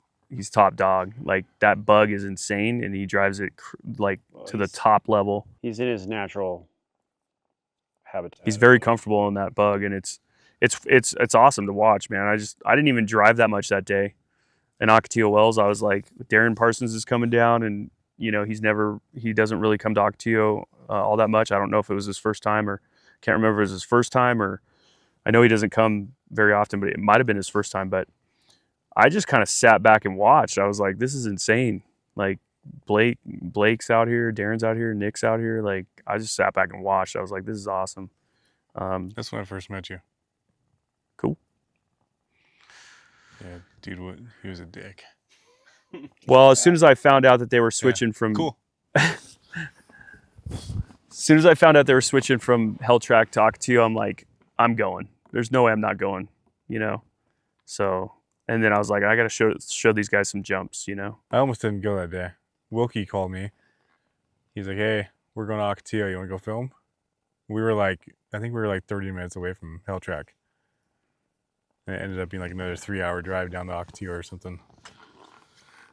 top dog. Like that bug is insane, and he drives it to the top level. He's in his natural habitat. He's very comfortable in that bug, and it's awesome to watch, man. I didn't even drive that much that day. In Ocotillo Wells, I was like, Darren Parsons is coming down, and he doesn't really come to Ocotillo all that much. I don't know if it was his first time, or can't remember if it was his first time, or I know he doesn't come very often, but it might have been his first time. But I just kind of sat back and watched. I was like, this is insane. Like Blake's out here, Darren's out here, Nick's out here. Like I just sat back and watched. I was like, this is awesome. That's when I first met you. Cool. Yeah, dude, he was a dick. Well, as soon as I found out that they were switching from cool. As soon as I found out they were switching from Hell Track to Ocotillo, I'm like, I'm going. There's no way I'm not going, So, and then I was like, I got to show these guys some jumps, I almost didn't go that day. Wilkie called me. He's like, hey, we're going to Ocotillo. You want to go film? I think we were like 30 minutes away from Hell Track. And it ended up being like another 3-hour drive down to Ocotillo or something.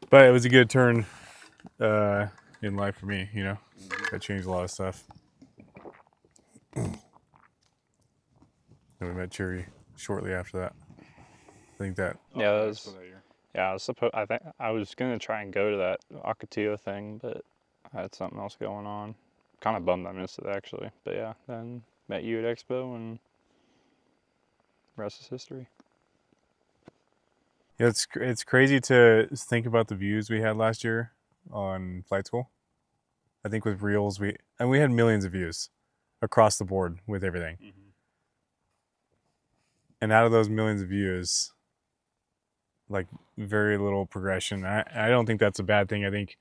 But it was a good turn in life for me, That changed a lot of stuff. And we met Cherry shortly after that. I think that. Yeah, that was. Yeah, I think I was gonna try and go to that Ocotillo thing, but I had something else going on. Kind of bummed I missed it actually. But yeah, then met you at Expo, and the rest is history. Yeah, it's crazy to think about the views we had last year on Flight School. I think with Reels, we had millions of views across the board with everything. Mm-hmm. And out of those millions of views, like very little progression. I don't think that's a bad thing. I think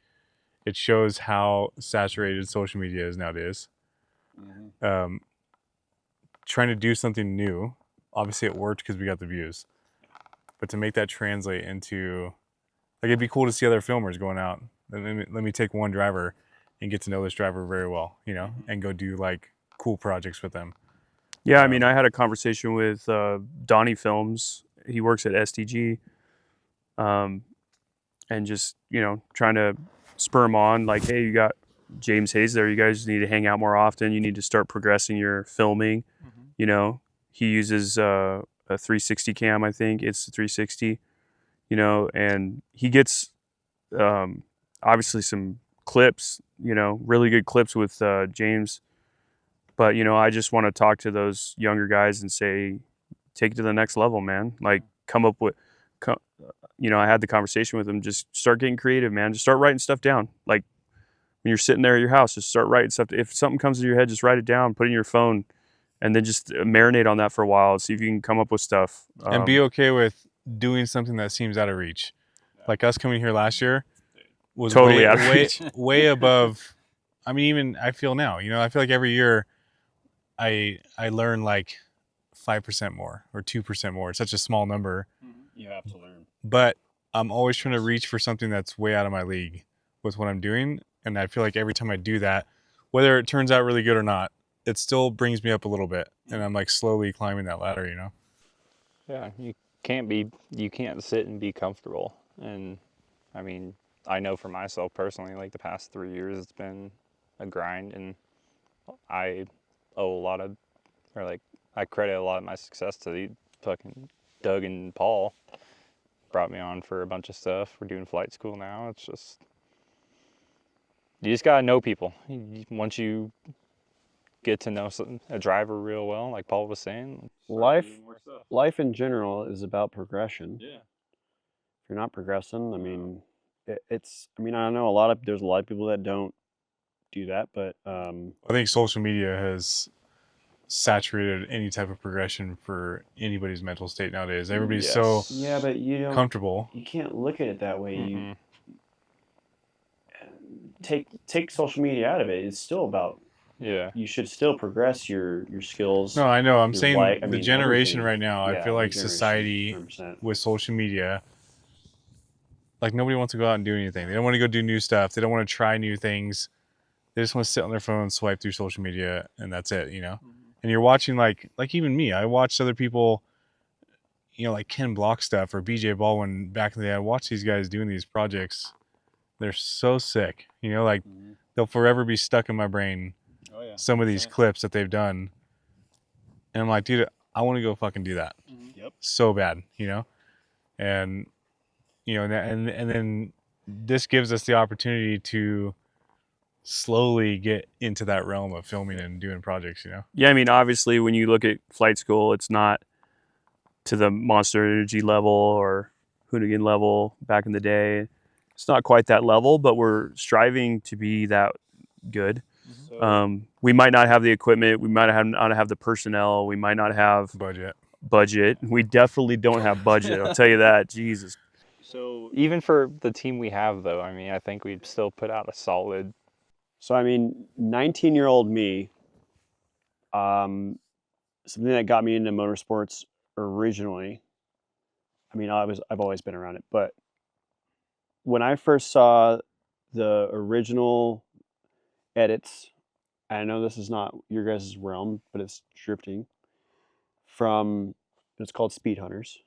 it shows how saturated social media is nowadays. Mm-hmm. Trying to do something new, obviously it worked because we got the views. But to make that translate into, like, it'd be cool to see other filmers going out. Let me take one driver and get to know this driver very well, and go do like cool projects with them. Yeah, I had a conversation with Donnie Films. He works at STG, and just trying to spur him on. Like, hey, you got James Hayes there. You guys need to hang out more often. You need to start progressing your filming. Mm-hmm. He uses a a 360 cam, I think. It's the 360, you know, and he gets obviously some clips, you know, really good clips with James. But, you know, I just want to talk to those younger guys and say, take it to the next level, man. Like, come up with, you know, I had the conversation with him, just start getting creative, man. Just start writing stuff down. Like, when you're sitting there at your house, just start writing stuff. If something comes to your head, just write it down, put it in your phone, and then just marinate on that for a while. See if you can come up with stuff. And be okay with doing something that seems out of reach. Like us coming here last year was Totally way, out of way, reach. way above. I mean, even I feel now, you know, I feel like every year I learn like 5% more or 2% more. It's such a small number, You have to learn. but I'm always trying to reach for something that's way out of my league with what I'm doing. And I feel like every time I do that, whether it turns out really good or not, it still brings me up a little bit. And I'm like slowly climbing that ladder, you know? Yeah, you can't sit and be comfortable. And I mean, I know for myself personally, like the past 3 years, it's been a grind, and I owe a lot of, or like, I credit a lot of my success to the fucking Doug and Paul. Brought me on for a bunch of stuff. We're doing flight school now. It's just, you just gotta know people. Once you get to know a driver real well, like Paul was saying, Life in general is about progression. Yeah. If you're not progressing, I mean, I mean, I know there's a lot of people that don't do that, but I think social media has saturated any type of progression for anybody's mental state nowadays. Everybody's so yeah, but comfortable. you can't look at it that way. Mhm. You take social media out of it. It's still about, Yeah. you should still progress your skills. No, I know. I'm your saying I the mean, generation everything. right now, I Yeah, feel the like generation, society 100%. with social media, like nobody wants to go out and do anything. They don't want to go do new stuff. They don't want to try new things. They just want to sit on their phone, swipe through social media, and that's it, you know? And you're watching like even me, I watched other people, you know, like Ken Block stuff or BJ Baldwin back in the day. I watched these guys doing these projects. They're so sick, you know, like they'll forever be stuck in my brain. Oh yeah. Some of these clips that they've done. And I'm like, dude, I want to go fucking do that. Yep. So bad, you know? And you know, and then this gives us the opportunity to slowly get into that realm of filming and doing projects, you know? Yeah, I mean, obviously, when you look at flight school, it's not to the Monster Energy level or Hoonigan level back in the day. It's not quite that level, but we're striving to be that good. We might not have the equipment. We might not have the personnel. We might not have Budget. We definitely don't have budget. I'll tell you that. Jesus. So Even for the team we have, though, I mean, I think we'd still put out a solid. So I mean, 19-year-old me, something that got me into motorsports originally. I mean, I've always been around it, but when I first saw the original edits, I know this is not your guys' realm, but it's drifting from. It's called Speed Hunters.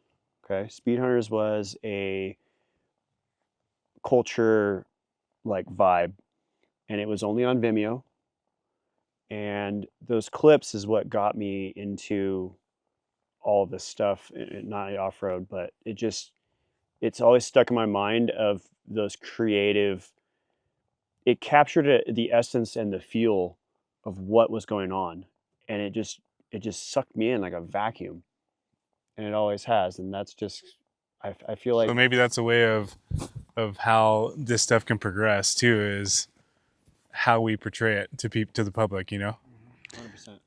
Okay, Speed Hunters was a culture like vibe, and it was only on Vimeo. And those clips is what got me into all of this stuff, not off-road, but it's always stuck in my mind of those creative. It captured the essence and the feel of what was going on, and it just sucked me in like a vacuum, and it always has. And that's just, I feel like So maybe that's a way of how this stuff can progress too, is how we portray it to the public, you know? 100%.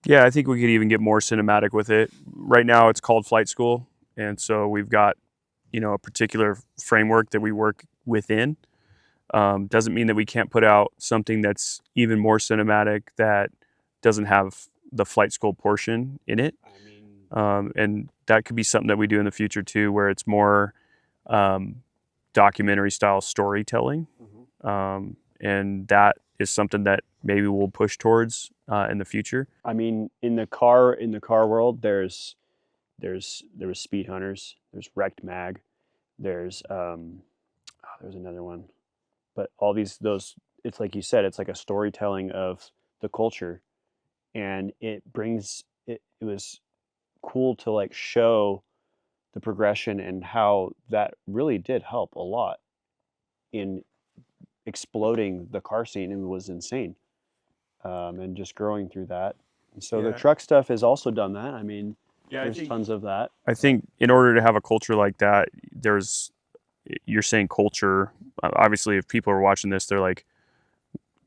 Yeah, I think we could even get more cinematic with it. Right now, it's called Flight School, and so we've got, you know, a particular framework that we work within. Doesn't mean that we can't put out something that's even more cinematic that doesn't have the flight school portion in it. And that could be something that we do in the future too, where it's more documentary style storytelling. And that is something that maybe we'll push towards in the future. I mean, in the car world, there was Speed Hunters, there's Wrecked Mag, there's another one, but all those, it's like you said, it's like a storytelling of the culture, and it was cool to like show the progression and how that really did help a lot in exploding the car scene, and was insane. And just growing through that. And so the Yeah. truck stuff has also done that. I mean, Yeah, there's tons of that. I think in order to have a culture like that, you're saying culture. Obviously, if people are watching this, they're like,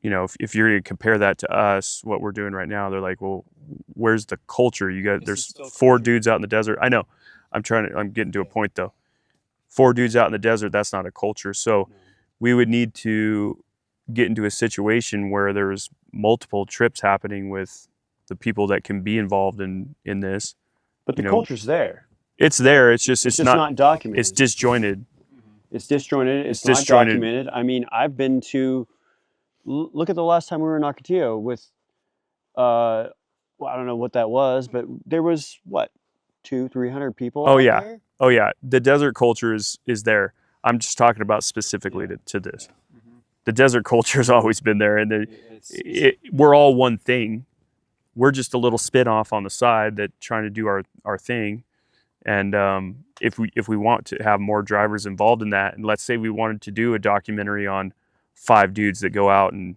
if you're going to compare that to us, what we're doing right now, they're like, well, where's the culture? There's four dudes out in the desert. I know. I'm getting to a point though. Four dudes out in the desert, that's not a culture. So we would need to get into a situation where there's multiple trips happening with the people that can be involved in this. But the culture's there. It's there. It's just not documented. It's disjointed. It's disjointed. It's not disjointed. documented. I mean, I've been to look at the last time we were in Ocotillo with well, I don't know what that was, but there was what, 200-300 people. Oh out yeah. there? Oh yeah. The desert culture is there. I'm just talking about specifically to this. The desert culture has always been there, and we're all one thing. We're just a little spin off on the side that trying to do our thing. And if we want to have more drivers involved in that, and let's say we wanted to do a documentary on 5 dudes that go out and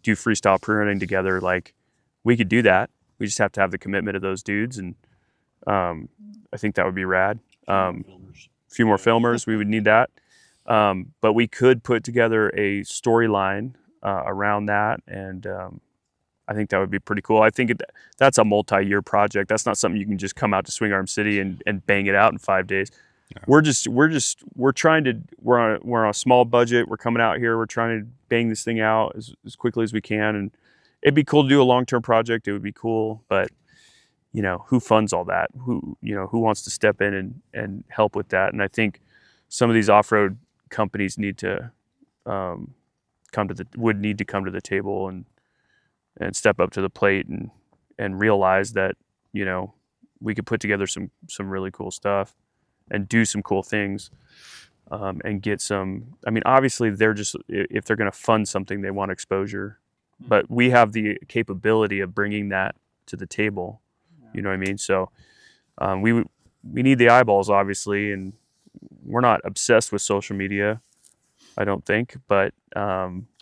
do freestyle pre-running together, like we could do that. We just have to have the commitment of those dudes, and I think that would be rad. A few more filmers, we would need that. But we could put together a storyline around that, and I think that would be pretty cool. I think that's a multi-year project. That's not something you can just come out to Swing Arm City and bang it out in 5 days. Yeah. We're on a small budget. We're coming out here. We're trying to bang this thing out as quickly as we can, and it'd be cool to do a long-term project. It would be cool, but who funds all that? Who wants to step in and help with that? And I think some of these off-road companies need to come to the table and step up to the plate and realize that we could put together some really cool stuff and do some cool things, and get some. I mean, obviously if they're going to fund something, they want exposure, but we have the capability of bringing that to the table. You know what I mean? So we need the eyeballs, obviously, and we're not obsessed with social media, I don't think, but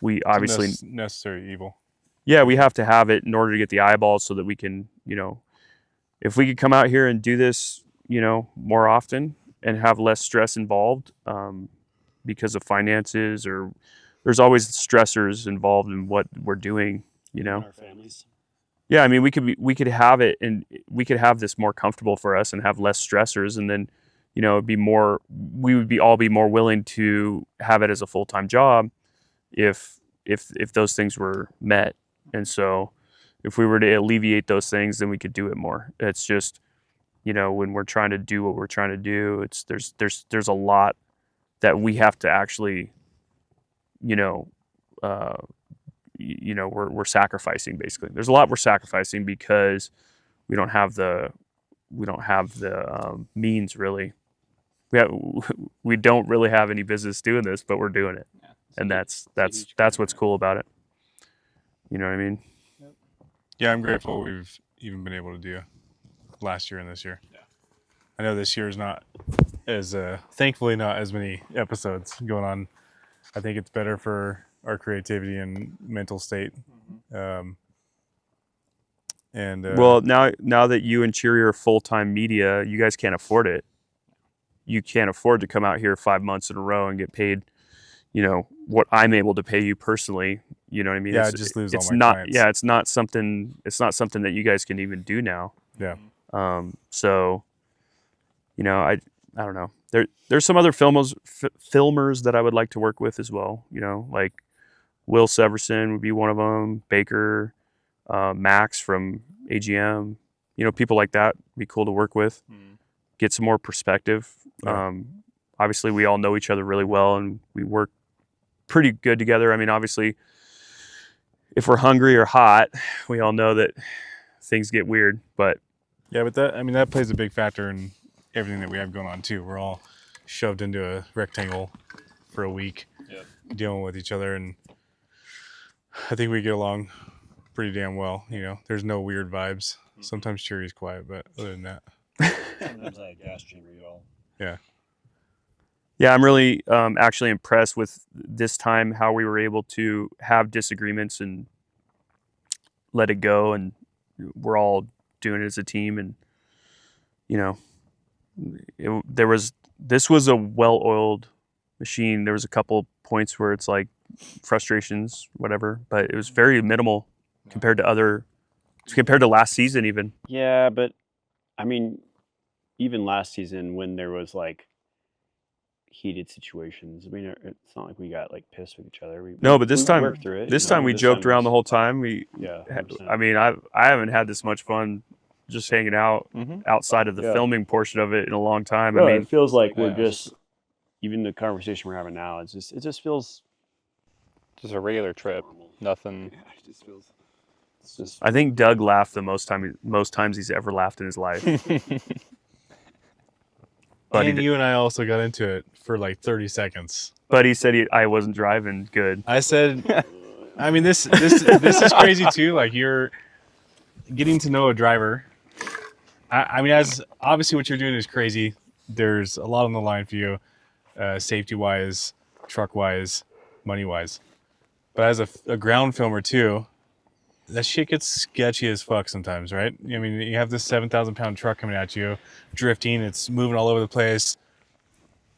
we obviously necessary evil. Yeah, we have to have it in order to get the eyeballs, so that we can, if we could come out here and do this, more often and have less stress involved because of finances, or there's always stressors involved in what we're doing, Our families. Yeah, I mean, we could have it, and we could have this more comfortable for us and have less stressors, and then, we would all be more willing to have it as a full-time job if those things were met. And so if we were to alleviate those things, then we could do it more. It's just, when we're trying to do what we're trying to do, there's a lot that we have to actually, we're sacrificing, basically. There's a lot we're sacrificing because we don't have the means, really. We don't really have any business doing this, but we're doing it. Yeah, and that's what's cool about it. You know what I mean? Yeah, I'm grateful we've even been able to do last year and this year. Yeah. I know this year is not as thankfully not as many episodes going on. I think it's better for our creativity and mental state. Well, now that you and Cheery are full-time media, you guys can't afford it. You can't afford to come out here 5 months in a row and get paid, what I'm able to pay you personally. You know what I mean? Yeah, I just lose all my clients. Yeah, it's not something that you guys can even do now. Yeah. So, I don't know. There's some other filmers that I would like to work with as well. Like Will Severson would be one of them. Baker, Max from AGM. People like that would be cool to work with. Get some more perspective. Yeah. Obviously, we all know each other really well, and we work pretty good together. I mean, obviously, if we're hungry or hot, we all know that things get weird. But yeah, but that plays a big factor in everything that we have going on too. We're all shoved into a rectangle for a week, dealing with each other, and I think we get along pretty damn well. There's no weird vibes. Sometimes Cheery's quiet, but other than that, Sometimes I gas chamber y'all. Yeah, I'm really actually impressed with this time how we were able to have disagreements and let it go, and we're all doing it as a team. And you know, this was a well-oiled machine. There was a couple points where it's like frustrations, whatever, but it was very minimal compared to last season even. Yeah, but I mean, even last season when there was like heated situations, I mean, it's not like we got like pissed with each other. No, but this we time, worked through it. this you know? time we This joked around was- the whole time. Yeah, 100%. I mean, I haven't had this much fun just hanging out outside of the Yeah. filming portion of it in a long time. No, I mean, it feels like we're Yeah. just even the conversation we're having now. It just feels Just a regular trip. normal. Nothing. Yeah, it just feels. It's just I think Doug laughed the most times he's ever laughed in his life. But and he, you and I also got into it for like 30 seconds. but he said I wasn't driving good. I said, I mean, this is crazy too. Like you're getting to know a driver. I mean, as obviously what you're doing is crazy. There's a lot on the line for you, safety wise, truck wise, money wise. But as a ground filmer too, that shit gets sketchy as fuck sometimes, right? I mean, you have this 7,000 pound truck coming at you, drifting. It's moving all over the place.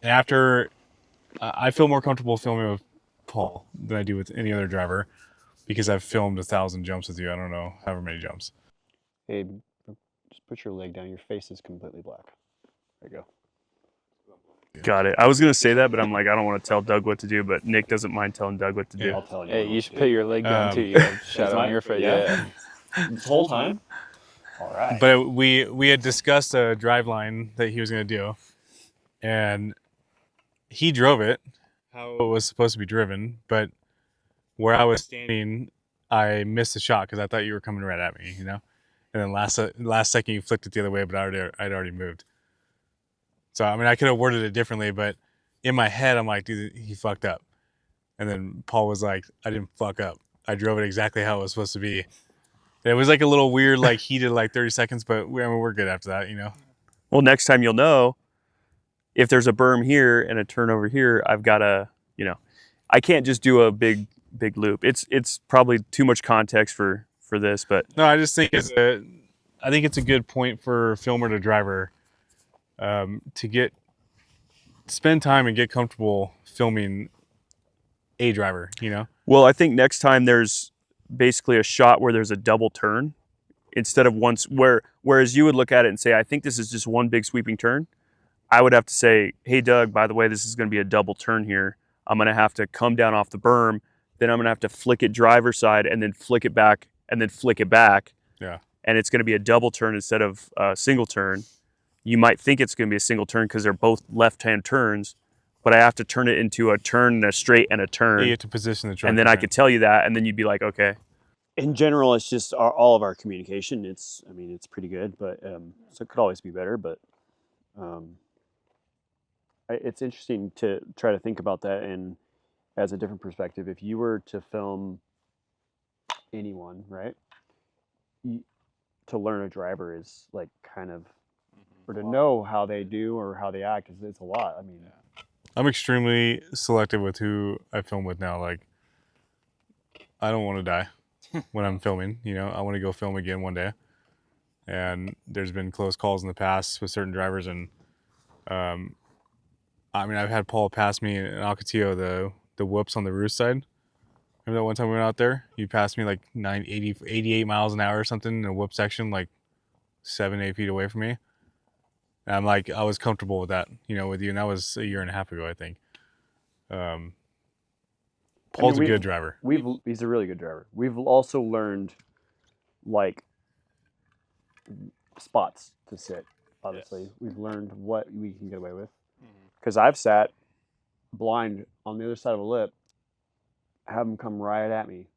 And after, I feel more comfortable filming with Paul than I do with any other driver because I've filmed 1,000 jumps with you. I don't know however many jumps. hey, just put your leg down. Your face is completely black. There you go. Got it. I was gonna say that, but I'm like, I don't want to tell Doug what to do. But Nick doesn't mind telling Doug what to do. I'll tell you. Hey, what you to should do. put your leg down too. You got shadow on mine? your face. Yeah. Yeah. This whole time. All right. But we had discussed a drive line that he was going to do, and he drove it how it was supposed to be driven. But where I was standing, I missed the shot because I thought you were coming right at me, you know. And then last second you flicked it the other way, but I'd already moved. So I mean, I could have worded it differently, but in my head, I'm like, dude, he fucked up. And then Paul was like, I didn't fuck up. I drove it exactly how it was supposed to be. It was like a little weird, like heated, like 30 seconds, but we're good after that, you know. Well, next time you'll know if there's a berm here and a turn over here. I've got to, I can't just do a big loop. It's probably too much context for this, but No, I just think it's a good point for filmer to driver to spend time and get comfortable filming a driver, you know. well, I think next time there's basically a shot where there's a double turn instead of once whereas you would look at it and say, I think this is just one big sweeping turn. I would have to say, hey, Doug, by the way, this is going to be a double turn here. I'm going to have to come down off the berm. Then I'm going to have to flick it driver's side and then flick it back and then flick it back. Yeah. And it's going to be a double turn instead of a single turn. You might think it's going to be a single turn because they're both left-hand turns, but I have to turn it into a turn and a straight and a turn. You have to position the truck. And then I could tell you that, and then you'd be like, okay. In general, it's just all of our communication. It's pretty good, but so it could always be better. But it's interesting to try to think about that and as a different perspective. If you were to film anyone, right, to learn a driver is like kind of, or to know how they do or how they act, it's a lot. I mean, I'm extremely selective with who I film with now. Like, I don't want to die when I'm filming. You know, I want to go film again one day. And there's been close calls in the past with certain drivers, and I mean, I've had Paul pass me in Alcatillo, the whoops on the roost side. Remember that one time we went out there? You passed me like 88 miles an hour or something in a whoop section, like 7-8 feet away from me. And I'm like, I was comfortable with that, you know, with you. And that was a year and a half ago, I think. Paul's a good driver. He's a really good driver. We've also learned like spots to sit. Obviously, Yes. we've learned what we can get away with. Because I've sat blind on the other side of a lip, have him come right at me,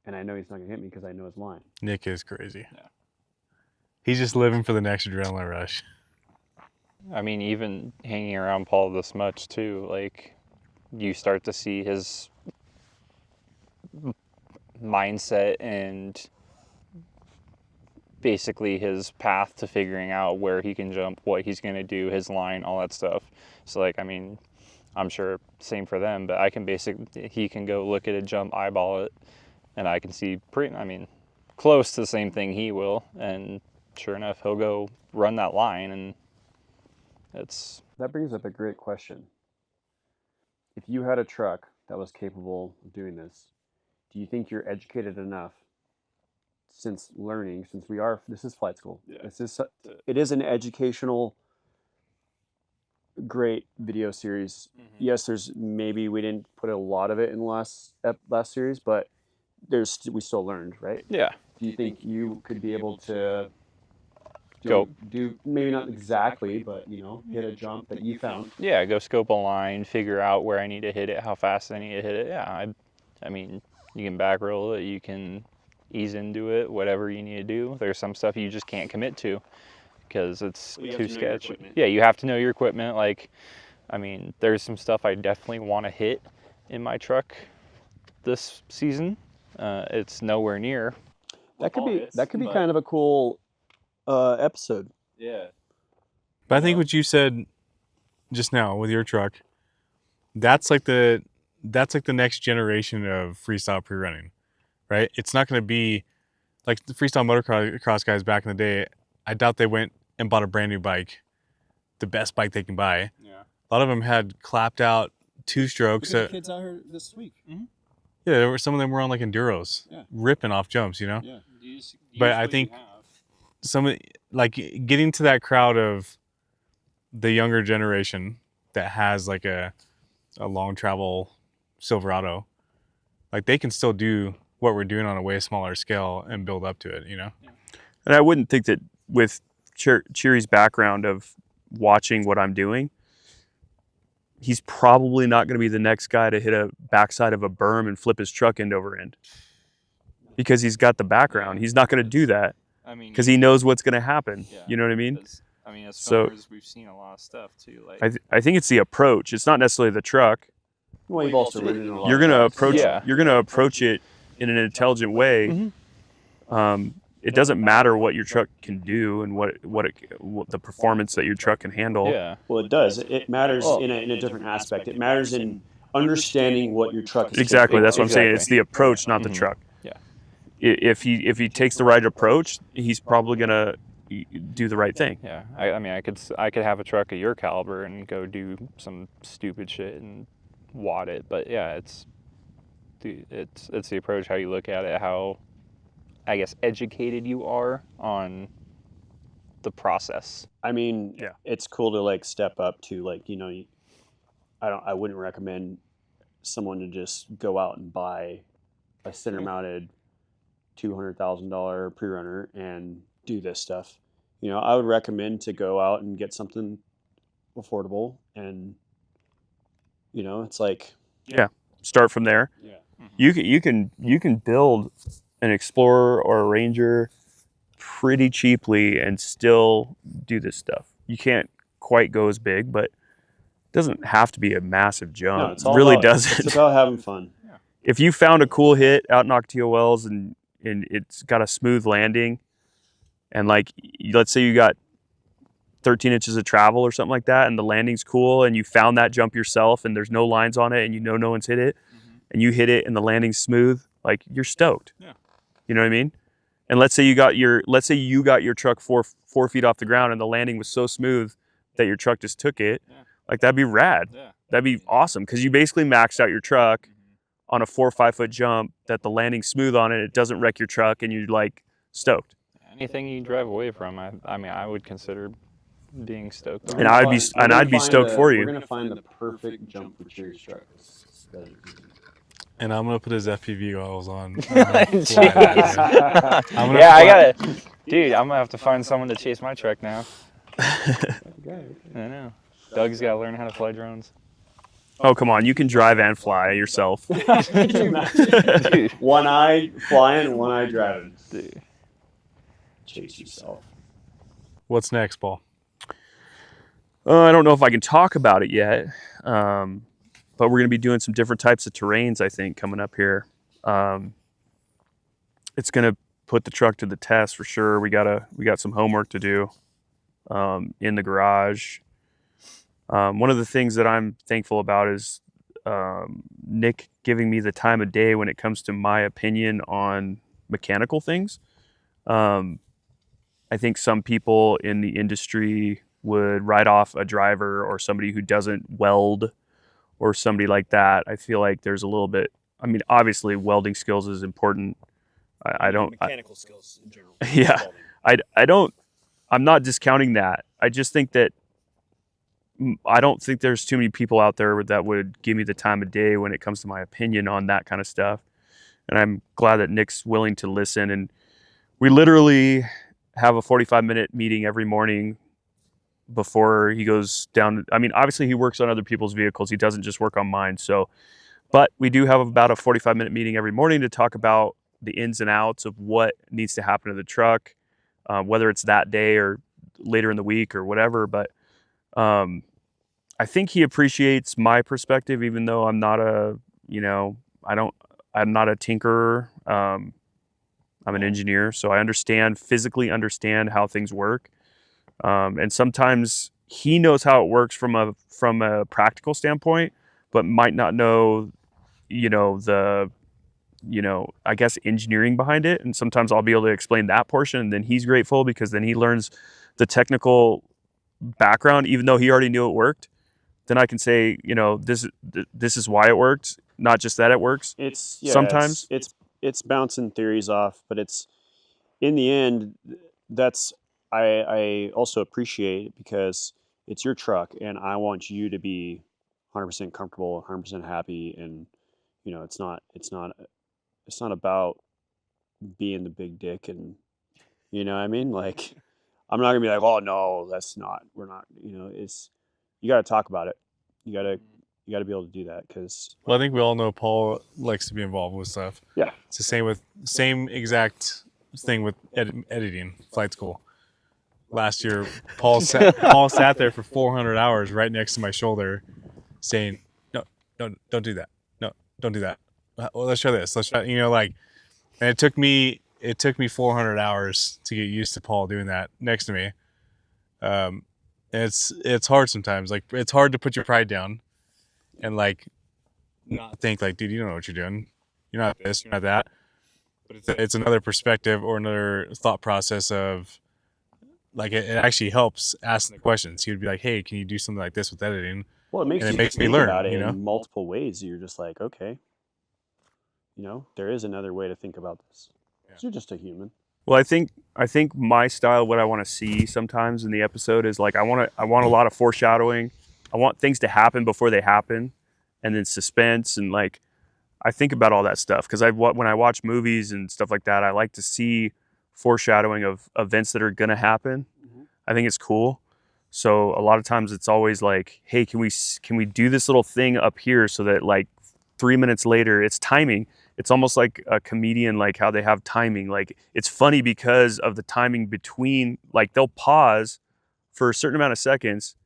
and I know he's not gonna hit me because I know his line. Nick is crazy. Yeah. He's just living for the next adrenaline rush. I mean, even hanging around Paul this much too, like you start to see his mindset and basically his path to figuring out where he can jump, what he's going to do, his line, all that stuff. So like, I mean, I'm sure same for them, but he can go look at a jump, eyeball it, and I can see close to the same thing he will. And sure enough, he'll go run that line, and That brings up a great question. If you had a truck that was capable of doing this, do you think you're educated enough since this is flight school. Yeah. It is an educational, great video series. Mm-hmm. Yes, maybe we didn't put a lot of it in the last series, but we still learned, right? Yeah. Do you think you could be able to Go. do maybe not exactly, but hit a jump that you found? Yeah, go scope a line, figure out where I need to hit it, how fast I need to hit it. Yeah, I mean, you can back roll it, you can ease into it, whatever you need to do. There's some stuff you just can't commit to because it's too sketchy. Yeah, you have to know your equipment. Like, I mean, there's some stuff I definitely want to hit in my truck this season. It's nowhere near. That could be kind of a cool episode. Yeah. But I think what you said just now with your truck, that's like the next generation of freestyle pre-running, right? It's not going to be like the freestyle motocross guys back in the day. I doubt they went and bought a brand new bike, the best bike they can buy. Yeah. A lot of them had clapped out two strokes. Look at the kids out here this week. Yeah, some of them were on like enduros, ripping off jumps, Yeah. But I think like getting to that crowd of the younger generation that has like a long travel Silverado, like they can still do what we're doing on a way smaller scale and build up to it, And I wouldn't think that with Cheery's background of watching what I'm doing, he's probably not going to be the next guy to hit a backside of a berm and flip his truck end over end. Because he's got the background. He's not going to do that because he knows what's going to happen. Yeah. You know what I mean? As So- filmers, we've seen a lot of stuff too. Like, I think it's the approach. It's not necessarily the truck. Well, you've also ridden in a lot You're of going to trucks. approach. Yeah. You're going to approach it in an intelligent way. It doesn't matter what your truck can do and what the performance that your truck can handle. yeah. Well, it does. It matters in a different aspect. It matters in understanding what your truck is. Exactly. capable That's what I'm saying. Exactly. It's the approach, not the truck. Yeah. If he takes the right approach, he's probably gonna do the right thing. Yeah, I could have a truck of your caliber and go do some stupid shit and wad it, but yeah, it's the approach, how you look at it, how I guess educated you are on the process. I mean, Yeah. it's cool to like step up to like I wouldn't recommend someone to just go out and buy a center mounted $200,000 pre-runner and do this stuff. I would recommend to go out and get something affordable, and it's like Start from there. Yeah. You can build an Explorer or a Ranger pretty cheaply and still do this stuff. You can't quite go as big, but it doesn't have to be a massive jump. no, it's It all really about, doesn't. It's about having fun. If you found a cool hit out in Ocotillo Wells and it's got a smooth landing, and like let's say you got 13 inches of travel or something like that, and the landing's cool, and you found that jump yourself, and there's no lines on it, and no one's hit it, and you hit it, and the landing's smooth, like you're stoked. Yeah. You know what I mean? And let's say you got your truck four feet off the ground, and the landing was so smooth that your truck just took it. Yeah. Like that'd be rad. Yeah. That'd be awesome because you basically maxed out your truck on a 4 or 5 foot jump that the landing's smooth on it. It doesn't wreck your truck, and you're like stoked. Anything you drive away from, I would consider being stoked on. And I'd be stoked for you. We're gonna find the perfect jump for Cheery's truck. And I'm gonna put his FPV goggles on. Jeez. I'm gonna Yeah, I fly- gotta, dude. I'm gonna have to find someone to chase my truck now. I know. Doug's gotta learn how to fly drones. Oh come on, you can drive and fly yourself. Dude. One eye flying, one eye driving. Dude. Chase yourself. What's next, Paul? I don't know if I can talk about it yet, but we're going to be doing some different types of terrains, I think, coming up here. It's going to put the truck to the test for sure. We got some homework to do in the garage. One of the things that I'm thankful about is Nick giving me the time of day when it comes to my opinion on mechanical things. I think some people in the industry would write off a driver or somebody who doesn't weld or somebody like that. I feel like there's a little bit, I mean, obviously welding skills is important. I don't, mechanical skills in general. Yeah. I'm not discounting that. I just think that I don't think there's too many people out there that would give me the time of day when it comes to my opinion on that kind of stuff. And I'm glad that Nick's willing to listen. And we literally have a 45-minute meeting every morning before he goes down. I mean, obviously he works on other people's vehicles. He doesn't just work on mine. So, but we do have about a 45-minute meeting every morning to talk about the ins and outs of what needs to happen to the truck, whether it's that day or later in the week or whatever. But I think he appreciates my perspective, even though I'm not a, I'm not a tinkerer. I'm an engineer, so I physically understand how things work. And sometimes he knows how it works from a practical standpoint, but might not know, I guess engineering behind it. And sometimes I'll be able to explain that portion, and then he's grateful because then he learns the technical background, even though he already knew it worked. Then I can say, this is why it worked, not just that it works. Sometimes it's bouncing theories off, but it's in the end, I also appreciate it because it's your truck and I want you to be 100% comfortable, 100% happy. And, it's not about being the big dick and, you know what I mean? Like, I'm not gonna be like, oh no, we're not, you got to talk about it. You got to be able to do that because. Well, I think we all know Paul likes to be involved with stuff. Yeah. It's the same exact thing with editing flight school. Last year, Paul sat there for 400 hours right next to my shoulder, saying, "No, don't do that. No, don't do that. Well, let's try this. Let's try." And it took me 400 hours to get used to Paul doing that next to me. It's hard sometimes. Like, it's hard to put your pride down and not think like, dude, you don't know what you're doing. You're not this, you're not that. But it's another perspective or another thought process of it actually helps asking the questions. He would be like, hey, can you do something like this with editing? Well, it makes me think learn about it in multiple ways. You're just like, okay, there is another way to think about this. Yeah. You're just a human. Well, I think my style, what I want to see sometimes in the episode is I want a lot of foreshadowing. I want things to happen before they happen, and then suspense, and I think about all that stuff because when I watch movies and stuff like that, I like to see foreshadowing of events that are going to happen. Mm-hmm. I think it's cool. So a lot of times it's always like, hey, can we do this little thing up here so that 3 minutes later, it's timing. It's almost like a comedian, how they have timing. It's funny because of the timing between, they'll pause for a certain amount of seconds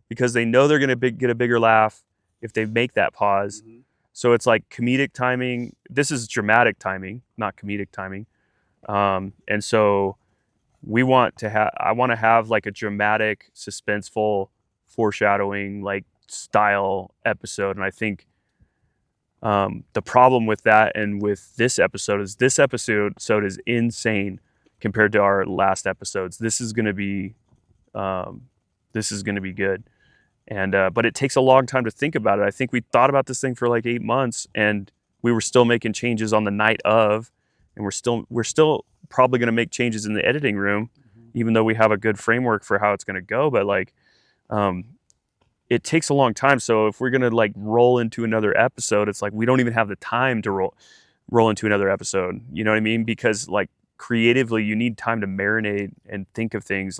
because they know they're going to get a bigger laugh if they make that pause. Mm-hmm. So it's like comedic timing. This is dramatic timing, not comedic timing. And so I want to have a dramatic, suspenseful, foreshadowing, style episode. And I think the problem with that and with this episode is insane compared to our last episodes. This is going to be good. And, but it takes a long time to think about it. I think we thought about this thing for 8 months and we were still making changes on the night of, and we're still probably going to make changes in the editing room, even though we have a good framework for how it's going to go. But it takes a long time. So if we're going to roll into another episode, it's we don't even have the time to roll into another episode. You know what I mean? Because creatively, you need time to marinate and think of things.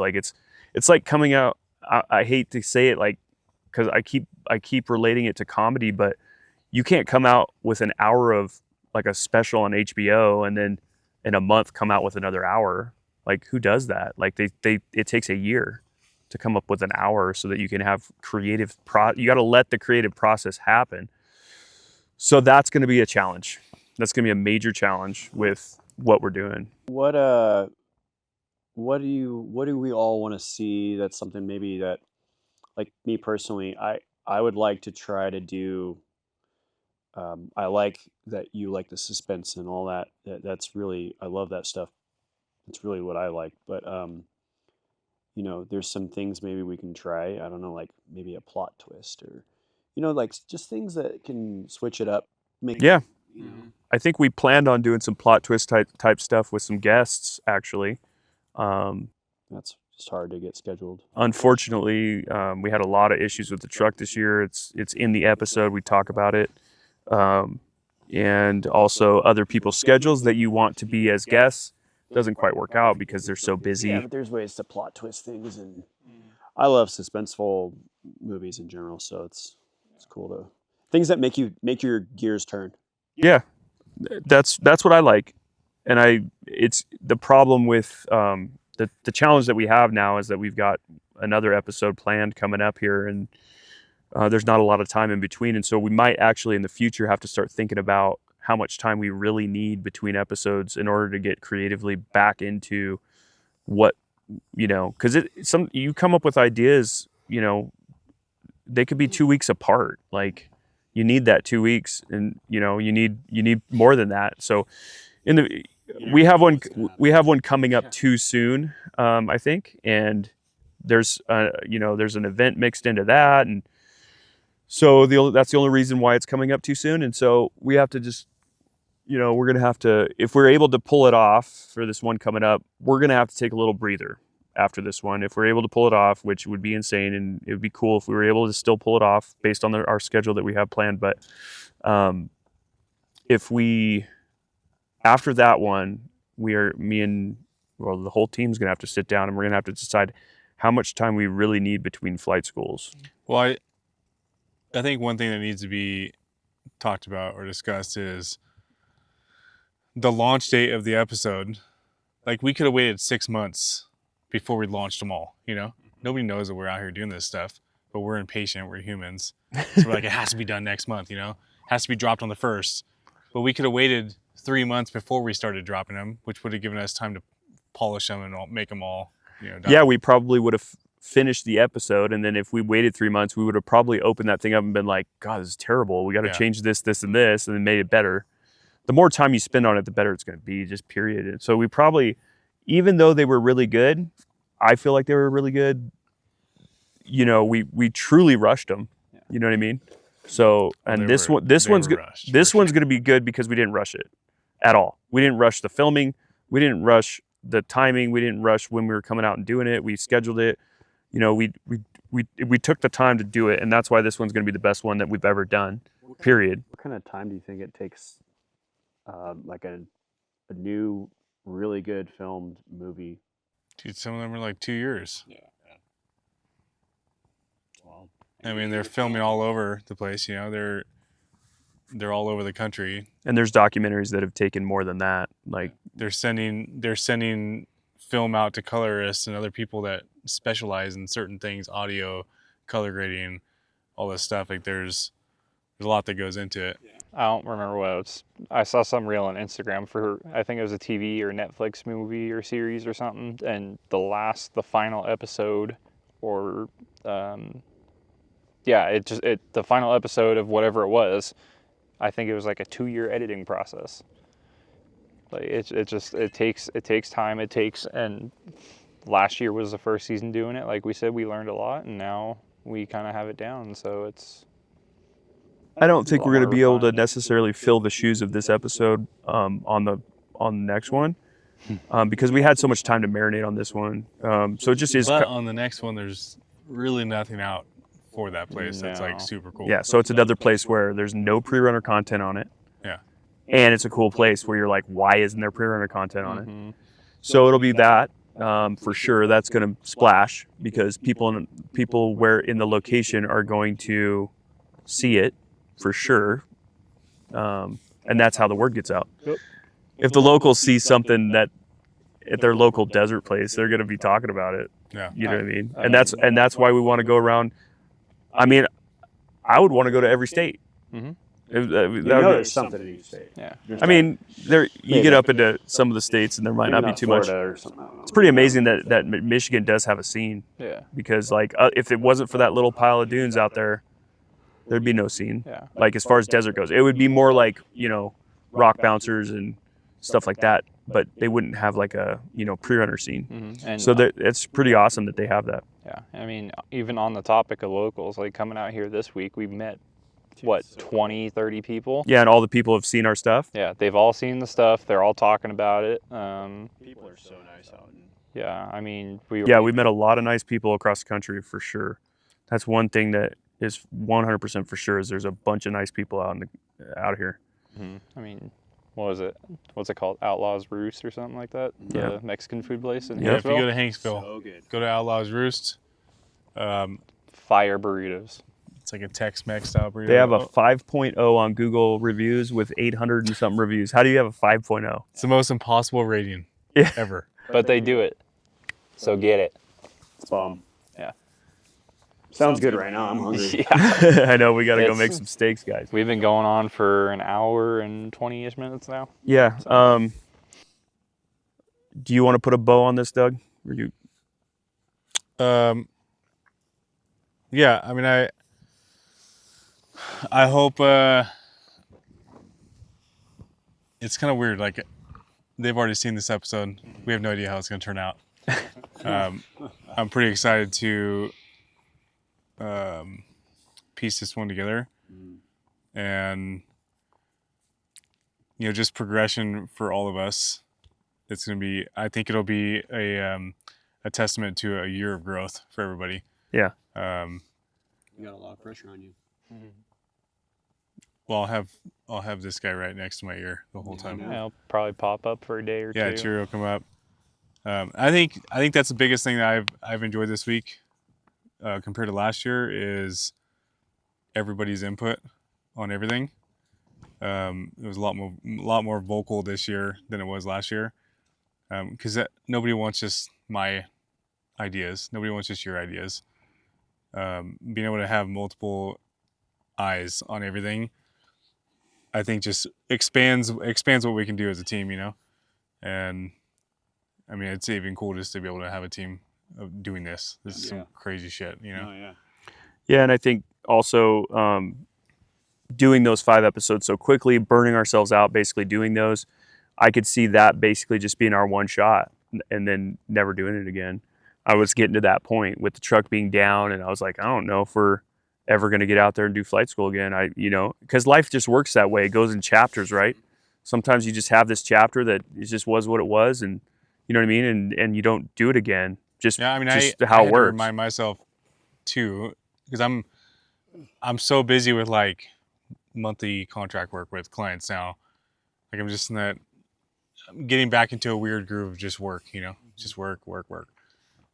It's like coming out. I hate to say it because I keep relating it to comedy, but you can't come out with an hour of a special on HBO and then in a month come out with another hour. Who does that? It takes a year to come up with an hour so that you can have you got to let the creative process happen. So that's going to be a challenge. That's going to be a major challenge with what we're doing. What do we all want to see? That's something maybe that, like me personally, I would like to try to do. I like that you like the suspense and all that. That's really, I love that stuff. It's really what I like. But there's some things maybe we can try. I don't know, like maybe a plot twist, or like just things that can switch it up. Make Yeah. you know. I think we planned on doing some plot twist type stuff with some guests, actually. That's just hard to get scheduled. Unfortunately, we had a lot of issues with the truck this year. It's in the episode. We talk about it. And also other people's schedules that you want to be as guests doesn't quite work out because they're so busy. Yeah, but there's ways to plot twist things, and I love suspenseful movies in general. So it's cool to things that make your gears turn. Yeah, that's what I like. And it's the problem with the challenge that we have now is that we've got another episode planned coming up here, and there's not a lot of time in between. And so we might actually in the future have to start thinking about how much time we really need between episodes in order to get creatively back into what, because you come up with ideas, they could be 2 weeks apart. Like you need that 2 weeks, and you need more than that. So we have one coming up too soon, I think, and there's an event mixed into that, and so that's the only reason why it's coming up too soon. And so we have to just, we're gonna have to, if we're able to pull it off for this one coming up, we're gonna have to take a little breather after this one. If we're able to pull it off, which would be insane, and it would be cool if we were able to still pull it off based on our schedule that we have planned. But after that one, the whole team's gonna have to sit down and we're gonna have to decide how much time we really need between flight schools. Well, I think one thing that needs to be talked about or discussed is the launch date of the episode. Like we could have waited 6 months before we launched them all, Nobody knows that we're out here doing this stuff, but we're impatient, we're humans. So we're like, it has to be done next month, It has to be dropped on the 1st. But we could have waited 3 months before we started dropping them, which would have given us time to polish them and make them all, done. Yeah, we probably would have finished the episode, and then if we waited 3 months, we would have probably opened that thing up and been like, God, this is terrible. We got to change this, and this, and then made it better. The more time you spend on it, the better it's going to be, just period. And so we probably, even though they were really good, I feel like they were really good. We truly rushed them. Yeah. You know what I mean? So, and this one's going to be good because we didn't rush it at all. We didn't rush the filming. We didn't rush the timing. We didn't rush when we were coming out and doing it. We scheduled it. We took the time to do it, and that's why this one's going to be the best one that we've ever done. Period. What kind of time do you think it takes, like a new, really good filmed movie? Dude, some of them are like 2 years. Yeah. Wow. I mean, they're filming all over the place, they're all over the country. And there's documentaries that have taken more than that. Like they're sending film out to colorists and other people that specialize in certain things, audio, color grading, all this stuff. Like there's a lot that goes into it. I don't remember what it was. I saw some reel on Instagram for, I think it was a TV or Netflix movie or series or something, and the final episode, or the final episode of whatever it was, I think it was like a 2-year editing process. Like it takes time. And last year was the first season doing it. Like we said, we learned a lot, and now we kind of have it down. So it's. I don't think we're going to be able to necessarily fill the shoes of this episode on the next one because we had so much time to marinate on this one. So it just is. But on the next one, there's really nothing out for that place. That's like super cool. Yeah, so it's another place where there's no pre-runner content on it. Yeah. And it's a cool place where you're like, why isn't there pre-runner content on it? So it'll be that for sure. That's going to splash because people where in the location are going to see it for sure. And that's how the word gets out. Yep. If the locals see something that at their local desert place, they're going to be talking about it. Yeah. You know what I mean? And that's why we want to go around. I mean, I would want to go to every state. Mm-hmm. You know there's something in each state. Yeah. I mean, there you Maybe. get up into some of the states, and there might Maybe not be too much. Florida or something. I don't know. It's pretty amazing that Michigan does have a scene, Yeah. because like if it wasn't for that little pile of dunes out there, there'd be no scene. Yeah. Like as far as desert goes, it would be more like, you know, rock bouncers and stuff like that, but they wouldn't have like a, you know, pre-runner scene. And So that it's pretty awesome that they have that. yeah, I mean, even on the topic of locals, like coming out here this week, we met what 20, 30 people. Yeah, and all the people have seen our stuff. Yeah, they've all seen the stuff. They're all talking about it. People are so nice out. Yeah, I mean, We met a lot of nice people across the country for sure. That's one thing that is 100% for sure, is there's a bunch of nice people out here. I mean, what was it? What's it called? Outlaws Roost or something like that? Yeah. The Mexican food place in Yeah, if you go Hanksville? to Hanksville, So good. go to Outlaws Roost. Fire burritos. It's like a Tex-Mex style burrito. They have a 5.0 on Google reviews with 800 and something reviews. How do you have a 5.0? It's the most impossible rating Yeah. ever. But they do it. So get it. Yeah. Sounds good right now. I'm hungry. Yeah. I know, we got to go It's- make some steaks, guys. We've been going on for an hour and 20-ish minutes now. Yeah. Do you want to put a bow on this, Doug? Or you? Yeah, I mean, I hope it's kind of weird. Like, they've already seen this episode. We have no idea how it's going to turn out. I'm pretty excited to piece this one together, and you know, just progression for all of us. It's going to be. I think it'll be a testament to a year of growth for everybody. Yeah. You got a lot of pressure on you. Well, I'll have this guy right next to my ear the whole time. Yeah, I'll probably pop up for a day or Yeah, two. cheerio come up. I think that's the biggest thing that I've enjoyed this week compared to last year everybody's input on everything. It was a lot more vocal this year than it was last year, because nobody wants just my ideas. Nobody wants just your ideas. Being able to have multiple eyes on everything, I think just expands what we can do as a team, you know. And I mean, it's even cool just to be able to have a team of doing this. This is some crazy shit, you know. Oh yeah. Yeah, and I think also doing those 5 episodes so quickly, burning ourselves out, basically doing those, I could see that basically just being our one shot and then never doing it again. I was getting to that point with the truck being down, and I was like, I don't know if we're ever going to get out there and do flight school again. Because life just works that way. It goes in chapters, right? Sometimes you just have this chapter that it just was what it was, and you know what I mean? And you don't do it again. Yeah, I mean, just I how had it to works. remind myself too, because I'm so busy with like monthly contract work with clients now. Like I'm just I'm getting back into a weird groove of just work, you know, just work.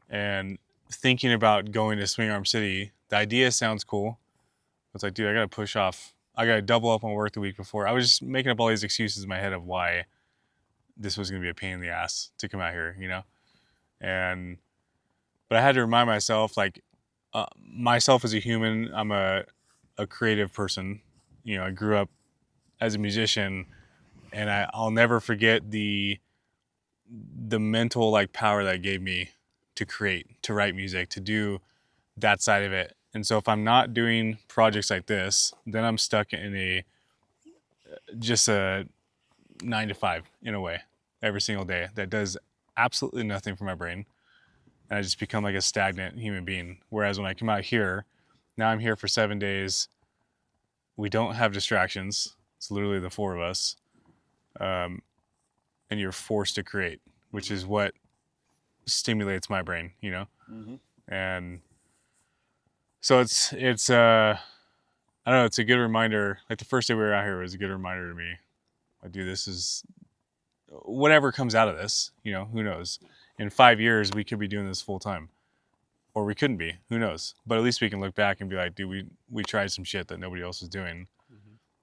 And thinking about going to Swing Arm City, the idea sounds cool. It's like, dude, I gotta push off. I gotta double up on work the week before. I was just making up all these excuses in my head of why this was gonna be a pain in the ass to come out here, you know. But I had to remind myself, like, myself as a human, I'm a creative person. You know, I grew up as a musician, and I'll never forget the mental like power that gave me to create, to write music, to do that side of it. And so if I'm not doing projects like this, then I'm stuck in just a 9 to 5 in a way every single day that does absolutely nothing for my brain. And I just become like a stagnant human being. Whereas when I come out here, now I'm here for 7 days. We don't have distractions. It's literally the 4 of us. And you're forced to create, which is what stimulates my brain, you know? And so it's I don't know, it's a good reminder. Like the first day we were out here was a good reminder to me. Like, dude, this is whatever comes out of this, you know, who knows? In 5 years, we could be doing this full time, or we couldn't be, who knows? But at least we can look back and be like, dude, we tried some shit that nobody else is doing.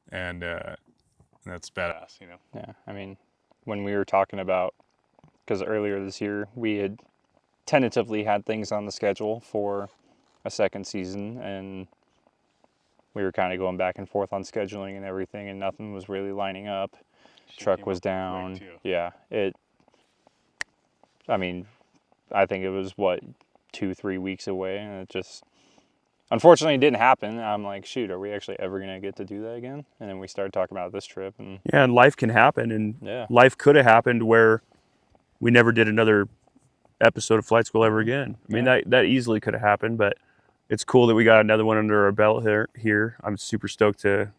And that's badass, you know? Yeah, I mean, when we were talking about, because earlier this year we had tentatively had things on the schedule for a second season, and we were kind of going back and forth on scheduling and everything, and nothing was really lining up. Truck was down. Yeah, I mean, I think it was 2-3 weeks away, and it just unfortunately didn't happen. I'm like, shoot, are we actually ever gonna get to do that again? And then we started talking about this trip, and Yeah, and life can happen, and yeah, life could have happened where we never did another episode of Flight School ever again. I mean, that easily could have happened, but it's cool that we got another one under our belt here. I'm super stoked to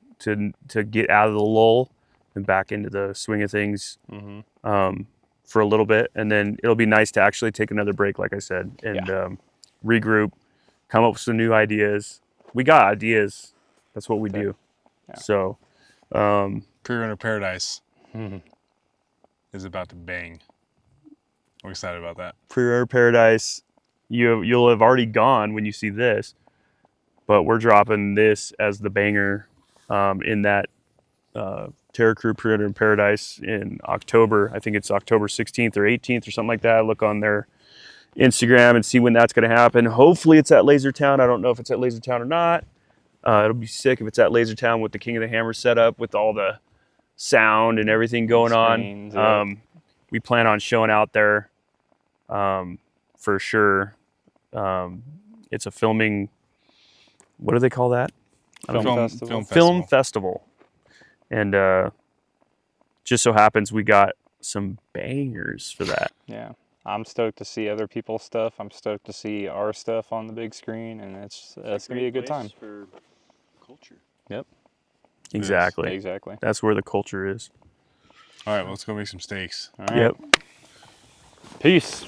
get out of the lull and back into the swing of things for a little bit, and then it'll be nice to actually take another break, like I said, and regroup, come up with some new ideas. We got ideas. That's what we do. Yeah. So, Pre-Runner Paradise is about to bang. I'm excited about that. Pre-Runner Paradise, you'll have already gone when you see this, but we're dropping this as the banger in that Terra Crew Pre-Runner Paradise in October. I think it's October 16th or 18th or something like that. Look on their Instagram and see when that's going to happen. Hopefully it's at Lasertown. I don't know if it's at Lasertown or not. It'll be sick if it's at Lasertown with the King of the Hammer setup with all the sound and everything going Screens, on. yeah. We plan on showing out there for sure. It's a filming, what do they call that? Film festival. And just so happens we got some bangers for that. Yeah. I'm stoked to see other people's stuff. I'm stoked to see our stuff on the big screen, and it's gonna be a good time. For culture. Yep. Exactly. Exactly. That's where the culture is. All right, well, let's go make some steaks. All right. Yep. Peace.